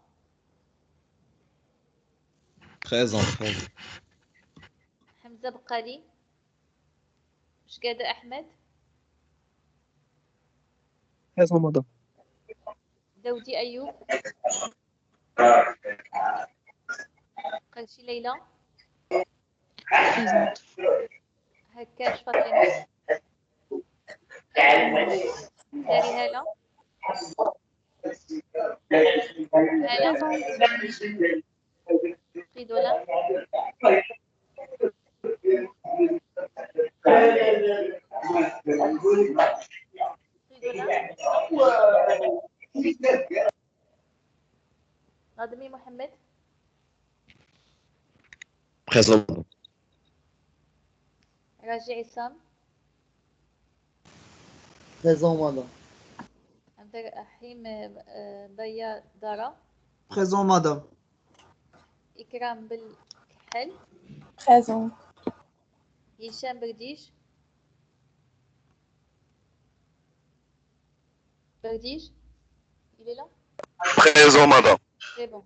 Présent. Hamza Bqali. Shgada Ahmed. Présent, madame. Daoudi Ayoub. Qalchi Leila. Présente. Hakash Fatima. Dari Hala. Hala. Fridola. Nadmi Mohamed. Présent. Raji Issam. Présent, madame. Abdelrahim Baya Dara. Présent, madame. Ikram Belkhel. Présent. Hicham Berdiche. Berdiche. Il est là? Présent, madame. C'est bon.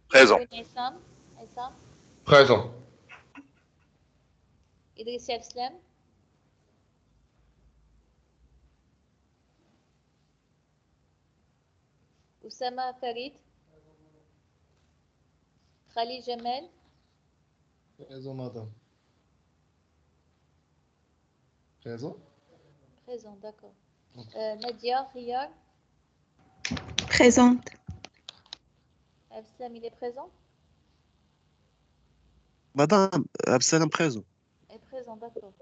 Présent. Issam. Issam. Présent. Idriss Abslam. Oussama Farid. Khalid Jamal. Présent, madame. Présent. Présent, d'accord. Nadia, Riyad, Présente. Absam, il est présent? Madame, Absalam présent. Est présent, d'accord.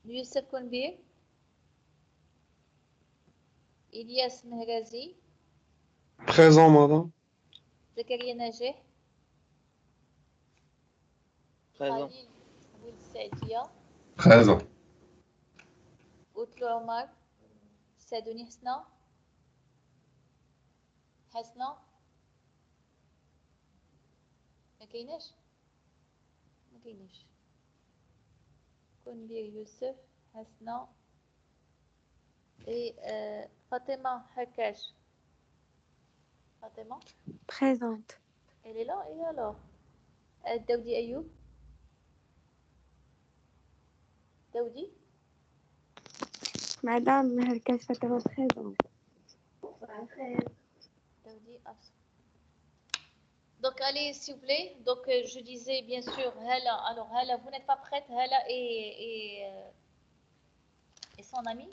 Youssef Konbir, Ilyas Mehrazi, Présent, madame. Zakaria Najeh, Présent. Khalil Aboul Saïdia, Présent. Outlo Omar, Sadouni Hasna, Hasna, ما كايناش ما كايناش كونبير يوسف حسنا et Fatima Hakash. Fatima, Présente. elle est là, et alors Daoudi Ayoub, Daoudi, Madame Herkash Fatima présente. Daoudi absent. Donc allez s'il vous plaît. Donc je disais bien sûr Hala. Alors Hala, vous n'êtes pas prête, Hala et son ami.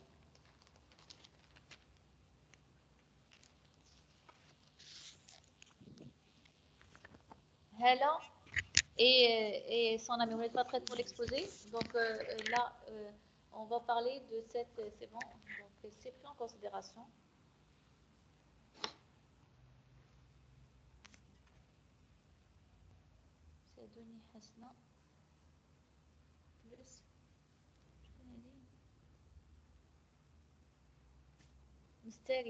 Hala et son ami, vous n'êtes pas prête pour l'exposer. Donc là, on va parler de cette. C'est bon. Donc c'est pris en considération. C'est Denis Hasna plus. Mystère.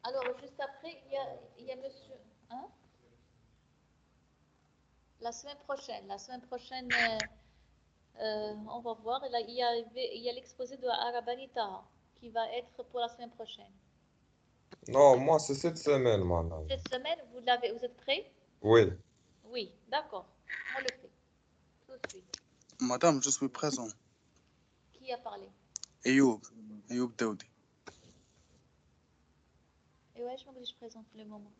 Alors, juste après, il y a monsieur. Hein? La semaine prochaine, on va voir. Là, il y a l'exposé de Arabanita qui va être pour la semaine prochaine. Non, moi, c'est cette semaine, madame. Cette semaine, vous êtes prêts? Oui. Oui, d'accord. On le fait. Tout de suite. Madame, je suis présent. Qui a parlé? Ayoub Daoudi. Et ouais, je me dis, je présente pour le moment.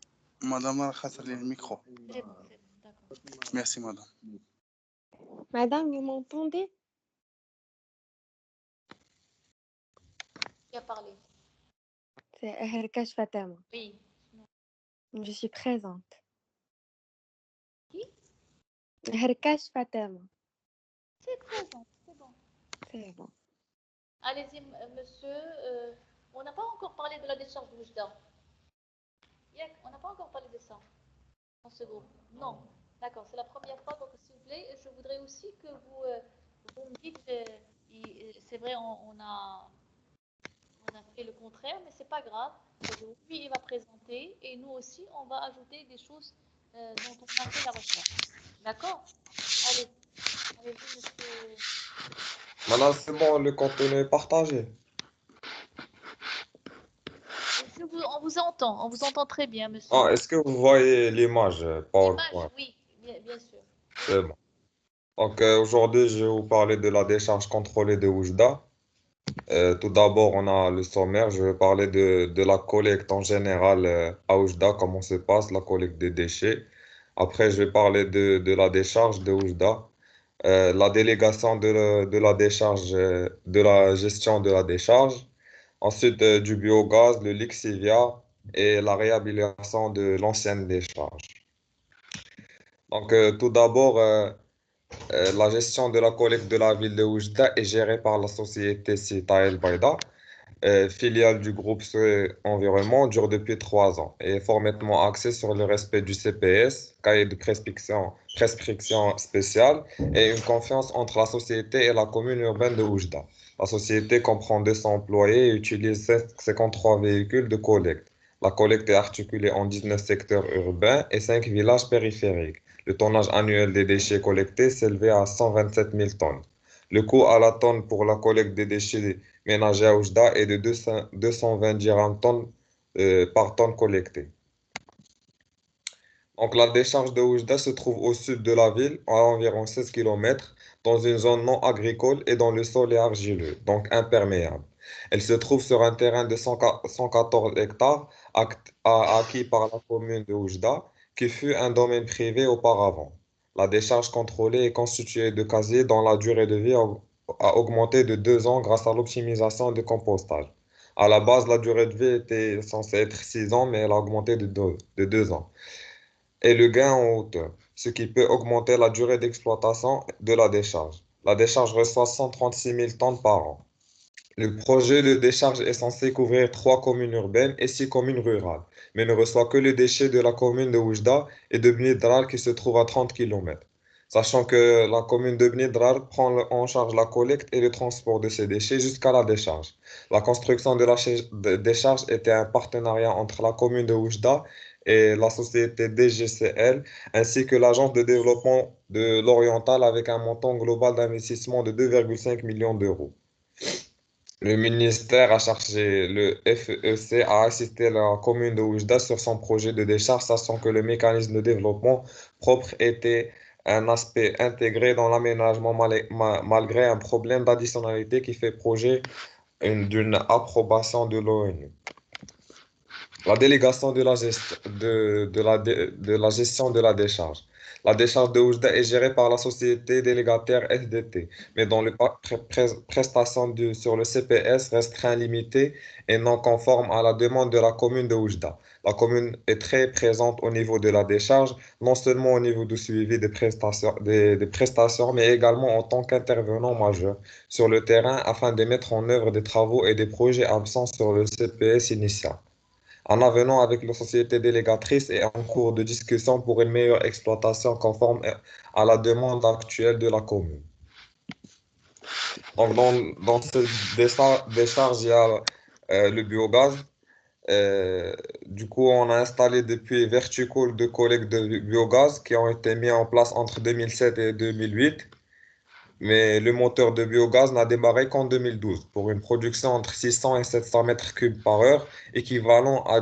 Madame, le micro. C'est bon, d'accord. Merci, madame. Madame, vous m'entendez? Qui a parlé? C'est Herkash Fatima. Oui. Je suis présente. Qui? Herkash Fatima. C'est présent, c'est bon. C'est bon. Allez-y, monsieur. On n'a pas encore parlé de la décharge de Oujda. On n'a pas encore parlé de ça dans ce groupe. Non. D'accord, c'est la première fois. Donc, s'il vous plaît, je voudrais aussi que vous me dites. C'est vrai, on a fait le contraire, mais c'est pas grave. Donc, lui, il va présenter et nous aussi, on va ajouter des choses dont on a fait la recherche. D'accord? Allez, allez-y, monsieur. Madame, c'est bon, le contenu est partagé. On vous entend très bien, monsieur. Ah, est-ce que vous voyez l'image PowerPoint? L'image, oui, bien sûr. C'est bon. Donc, aujourd'hui, je vais vous parler de la décharge contrôlée de Oujda. Tout d'abord, on a le sommaire. Je vais parler de la collecte en général à Oujda, comment se passe la collecte des déchets. Après, je vais parler de la décharge de Oujda, la délégation de la décharge, de la gestion de la décharge. Ensuite, du biogaz, le lixivia et la réhabilitation de l'ancienne décharge. Donc, tout d'abord, la gestion de la collecte de la ville de Oujda est gérée par la société Sita El Baïda, filiale du groupe SOE Environnement, dure depuis 3 ans et est formellement axée sur le respect du CPS, cahier de prescription spéciale, et une confiance entre la société et la commune urbaine de Oujda. La société comprend 200 employés et utilise 53 véhicules de collecte. La collecte est articulée en 19 secteurs urbains et 5 villages périphériques. Le tonnage annuel des déchets collectés s'élevait à 127 000 tonnes. Le coût à la tonne pour la collecte des déchets ménagers à Oujda est de 220 dirhams par tonne collectée. Donc, la décharge de Oujda se trouve au sud de la ville, à environ 16 km, dans une zone non agricole et dont le sol est argileux, donc imperméable. Elle se trouve sur un terrain de 114 hectares acquis par la commune de Oujda, qui fut un domaine privé auparavant. La décharge contrôlée est constituée de casiers dont la durée de vie a augmenté de 2 ans grâce à l'optimisation du compostage. À la base, la durée de vie était censée être 6 ans, mais elle a augmenté de 2 ans. Et le gain en hauteur, ce qui peut augmenter la durée d'exploitation de la décharge. La décharge reçoit 136 000 tonnes par an. Le projet de décharge est censé couvrir 3 communes urbaines et 6 communes rurales, mais ne reçoit que le déchet de la commune de Oujda et de Bnidrar qui se trouve à 30 km. Sachant que la commune de Bnidrar prend en charge la collecte et le transport de ces déchets jusqu'à la décharge. La construction de la décharge était un partenariat entre la commune de Oujda et la société DGCL, ainsi que l'agence de développement de l'Oriental avec un montant global d'investissement de 2,5 millions d'euros. Le ministère a chargé le FEC à assister la commune de Oujda sur son projet de décharge, sachant que le mécanisme de développement propre était un aspect intégré dans l'aménagement malgré un problème d'additionnalité qui fait projet d'une approbation de l'ONU. La délégation de la gestion de la décharge. La décharge de Oujda est gérée par la société délégataire SDT, mais dont les prestations sur le CPS restreint limitées et non conformes à la demande de la commune de Oujda. La commune est très présente au niveau de la décharge, non seulement au niveau du suivi des prestations, mais également en tant qu'intervenant majeur sur le terrain afin de mettre en œuvre des travaux et des projets absents sur le CPS initial. Un avenant avec la société délégatrice est en cours de discussion pour une meilleure exploitation conforme à la demande actuelle de la commune. Donc, dans cette décharge, il y a le biogaz. Du coup, on a installé depuis verticoles de collecte de biogaz qui ont été mis en place entre 2007 et 2008. Mais le moteur de biogaz n'a démarré qu'en 2012 pour une production entre 600 et 700 mètres cubes par heure, équivalent à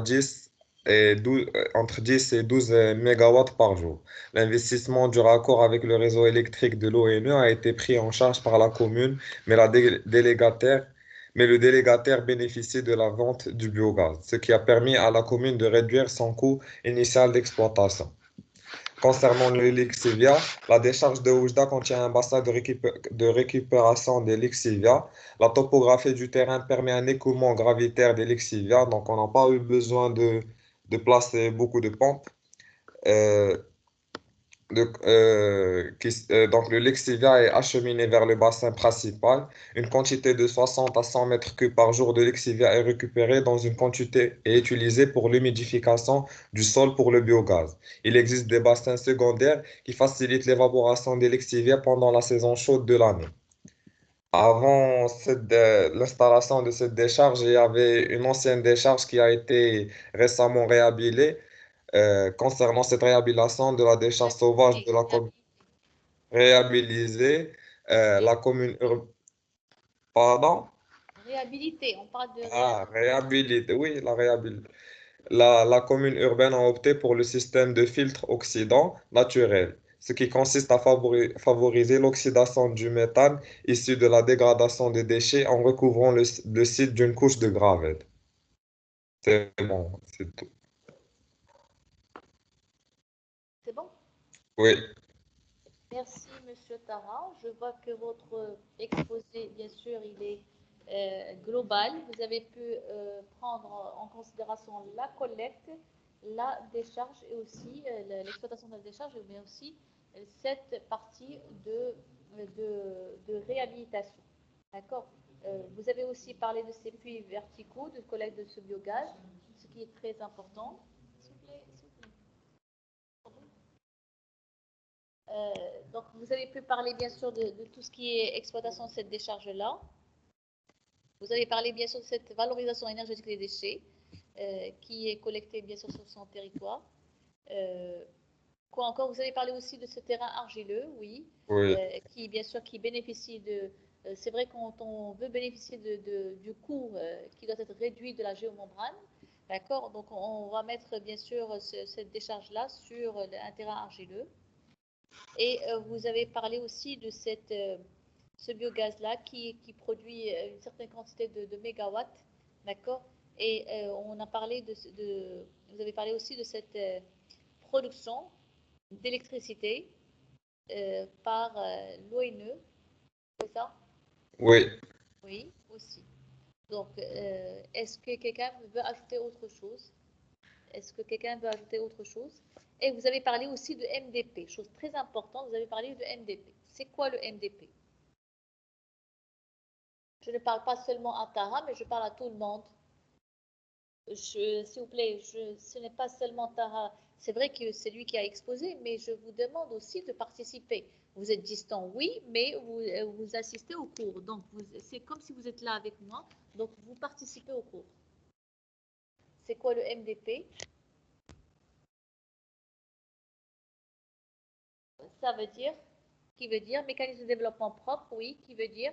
entre 10 et 12 mégawatts par jour. L'investissement du raccord avec le réseau électrique de l'ONE a été pris en charge par la commune, mais, mais le délégataire bénéficie de la vente du biogaz, ce qui a permis à la commune de réduire son coût initial d'exploitation. Concernant le lixivia, la décharge de Oujda contient un bassin de récupération des lixivia. La topographie du terrain permet un écoulement gravitaire des lixivia, donc on n'a pas eu besoin de placer beaucoup de pompes. Donc le lexivia est acheminé vers le bassin principal. Une quantité de 60 à 100 mètres cubes par jour de lexivia est récupérée dans une quantité et utilisée pour l'humidification du sol pour le biogaz. Il existe des bassins secondaires qui facilitent l'évaporation des lexivia pendant la saison chaude de l'année. Avant l'installation de cette décharge, il y avait une ancienne décharge qui a été récemment réhabilitée. Concernant cette réhabilitation de la décharge sauvage de la commune réhabilitée, la commune pardon? Réhabilité, on parle de Réhabilitée, oui, la commune urbaine a opté pour le système de filtre oxydant naturel, ce qui consiste à favoriser l'oxydation du méthane issu de la dégradation des déchets en recouvrant le site d'une couche de gravette. C'est bon, c'est tout. C'est bon? Oui. Merci, Monsieur Tara. Je vois que votre exposé, bien sûr, il est global. Vous avez pu prendre en considération la collecte, la décharge et aussi l'exploitation de la décharge, mais aussi cette partie de réhabilitation. D'accord? Vous avez aussi parlé de ces puits verticaux de collecte de ce biogaz, ce qui est très important. S'il vous plaît, s'il vous plaît. Donc, vous avez pu parler bien sûr de tout ce qui est exploitation de cette décharge-là. Vous avez parlé bien sûr de cette valorisation énergétique des déchets qui est collectée bien sûr sur son territoire. Quoi encore? Vous avez parlé aussi de ce terrain argileux, oui, Oui. qui bien sûr qui bénéficie de... c'est vrai quand on veut bénéficier du coût qui doit être réduit de la géomembrane, d'accord? Donc, on va mettre bien sûr cette décharge-là sur un terrain argileux. Et vous avez parlé aussi de cette ce biogaz-là qui produit une certaine quantité de mégawatts, d'accord? Et on a parlé vous avez parlé aussi de cette production d'électricité par l'ONE, c'est ça? Oui. Oui, aussi. Donc, est-ce que quelqu'un veut ajouter autre chose? Est-ce que quelqu'un veut ajouter autre chose? Et vous avez parlé aussi de MDP, chose très importante, vous avez parlé de MDP. C'est quoi le MDP? Je ne parle pas seulement à Tara, mais je parle à tout le monde. S'il vous plaît, ce n'est pas seulement Tara. C'est vrai que c'est lui qui a exposé, mais je vous demande aussi de participer. Vous êtes distant, oui, mais vous assistez au cours. Donc, c'est comme si vous êtes là avec moi. Donc, vous participez au cours. C'est quoi le MDP? Ça veut dire, qui veut dire mécanisme de développement propre, oui, qui veut dire,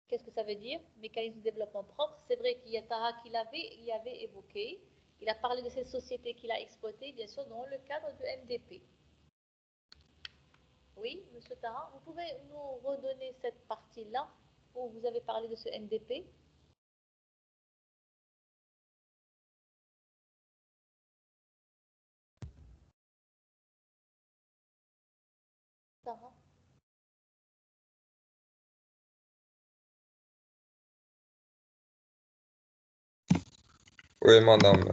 qu'est-ce que ça veut dire? Mécanisme de développement propre, c'est vrai qu'il y a Tara qui y avait évoqué, il a parlé de cette société qu'il a exploitée, bien sûr, dans le cadre du MDP. Oui, monsieur Tara, vous pouvez nous redonner cette partie-là où vous avez parlé de ce MDP? Tara? Oui, madame.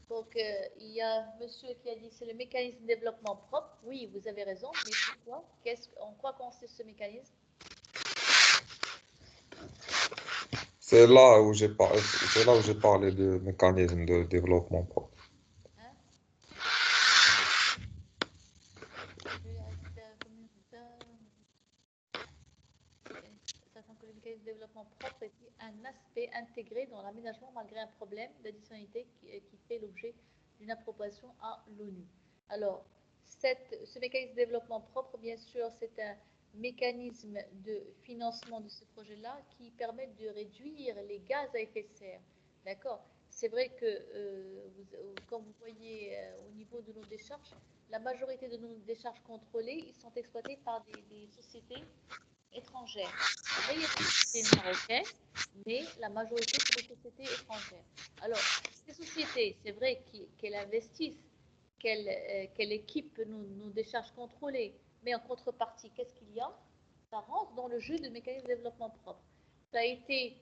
Donc, il y a monsieur qui a dit c'est le mécanisme de développement propre. Oui, vous avez raison, mais c'est quoi? En quoi consiste ce mécanisme? C'est là où j'ai parlé de mécanisme de développement propre. Hein? Sachant que le mécanisme de développement propre est un aspect intégré dans l'aménagement malgré un problème d'additionnalité qui fait l'objet d'une approbation à l'ONU. Alors, ce mécanisme de développement propre, bien sûr, c'est un mécanisme de financement de ce projet-là qui permet de réduire les gaz à effet de serre. D'accord? C'est vrai que, comme vous voyez au niveau de nos décharges, la majorité de nos décharges contrôlées, ils sont exploités par des sociétés étrangères. Après, il y a des sociétés marocaines, mais la majorité, c'est des sociétés étrangères. Alors, ces sociétés, c'est vrai qu'elles investissent, qu'elles équipent nos décharges contrôlées, mais en contrepartie, qu'est-ce qu'il y a? Ça rentre dans le jeu de mécanisme de développement propre. Ça a été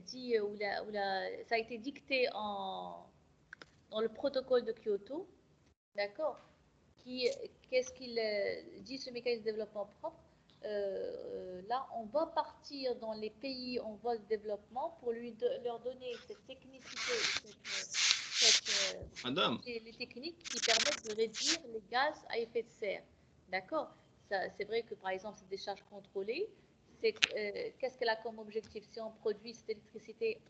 dit, ça a été dicté dans le protocole de Kyoto, d'accord? Qu'est-ce qu'il dit ce mécanisme de développement propre? Là, on va partir dans les pays en voie de développement pour leur donner cette technicité, Madame, les techniques qui permettent de réduire les gaz à effet de serre. D'accord? C'est vrai que par exemple, cette décharge contrôlée, qu'est-ce qu'elle a comme objectif? Si on produit cette électricité,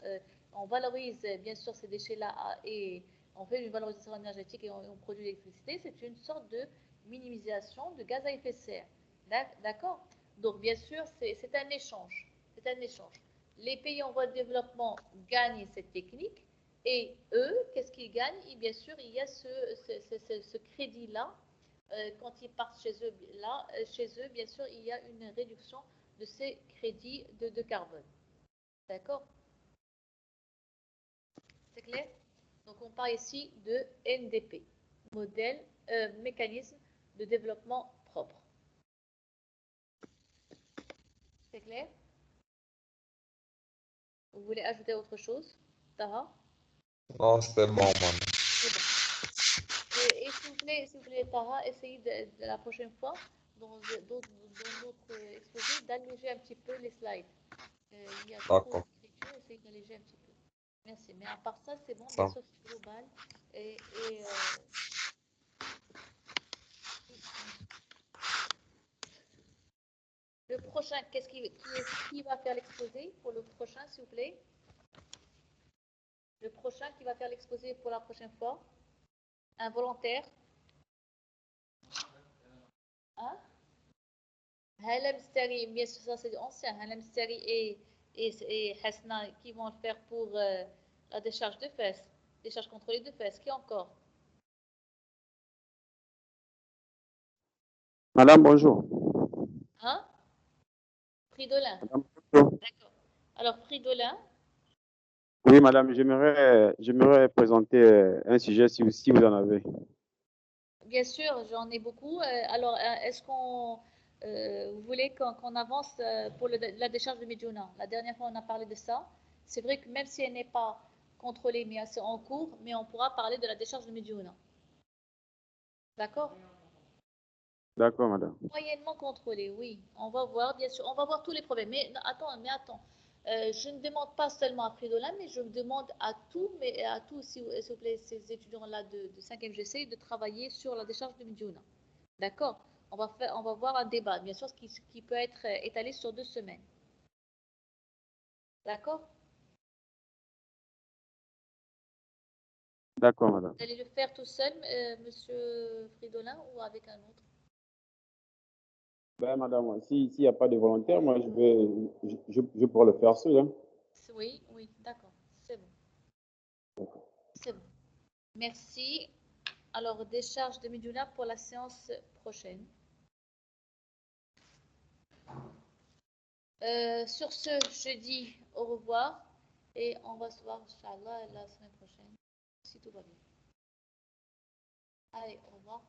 on valorise bien sûr ces déchets-là et on fait une valorisation énergétique et on produit l'électricité, c'est une sorte de minimisation de gaz à effet de serre. D'accord? Donc, bien sûr, c'est un échange. C'est un échange. Les pays en voie de développement gagnent cette technique et eux, qu'est-ce qu'ils gagnent? Et bien sûr, il y a ce crédit-là. Quand ils partent chez eux, bien sûr, il y a une réduction de ces crédits de carbone. D'accord? C'est clair? Donc, on parle ici de MDP, mécanisme de développement propre. C'est clair? Vous voulez ajouter autre chose, Tara? Non, c'est bon, madame. C'est bon. Et s'il vous plaît, Tara, essayez de la prochaine fois, dans notre exposé, d'alléger un petit peu les slides. Il y a trop D'accord. d'écriture, essayez d'alléger un petit peu. Merci. Mais à part ça, c'est bon, Ça. bien sûr, c'est global. Le prochain, qui va faire l'exposé pour le prochain, s'il vous plaît? Le prochain qui va faire l'exposé pour la prochaine fois? Un volontaire? Hein? Halem Stari, bien sûr, ça c'est ancien. Halem Stari et Hasna qui vont le faire pour la décharge de fesses, décharge contrôlée de fesses. Qui encore? Madame, bonjour. Hein? Fridolin. Madame, bonjour. D'accord. Alors, Fridolin, Oui, madame, j'aimerais présenter un sujet si vous en avez. bien sûr, j'en ai beaucoup. Alors, est-ce qu'on vous voulez qu'on avance pour la décharge de Medjouna? La dernière fois, on a parlé de ça. C'est vrai que même si elle n'est pas contrôlée, mais c'est en cours, mais on pourra parler de la décharge de Medjouna. D'accord? D'accord, madame. Moyennement contrôlée, oui. On va voir, bien sûr. On va voir tous les problèmes. Mais non, attends. Je ne demande pas seulement à Fridolin, mais je demande à tous, s'il vous plaît, ces étudiants-là de 5e GC, de travailler sur la décharge de Medjouna. D'accord? On va voir un débat, bien sûr, qui peut être étalé sur 2 semaines. D'accord? D'accord, madame. Vous allez le faire tout seul, monsieur Fridolin, ou avec un autre? Ben, madame, s'il n'y a pas de volontaire, moi, je pourrais le faire seul. Hein. Oui, d'accord. C'est bon. C'est bon. Merci. Alors, décharge de Medjouna pour la séance prochaine. Sur ce, je dis au revoir et on va se voir, Inch'Allah, la semaine prochaine, si tout va bien. Allez, au revoir.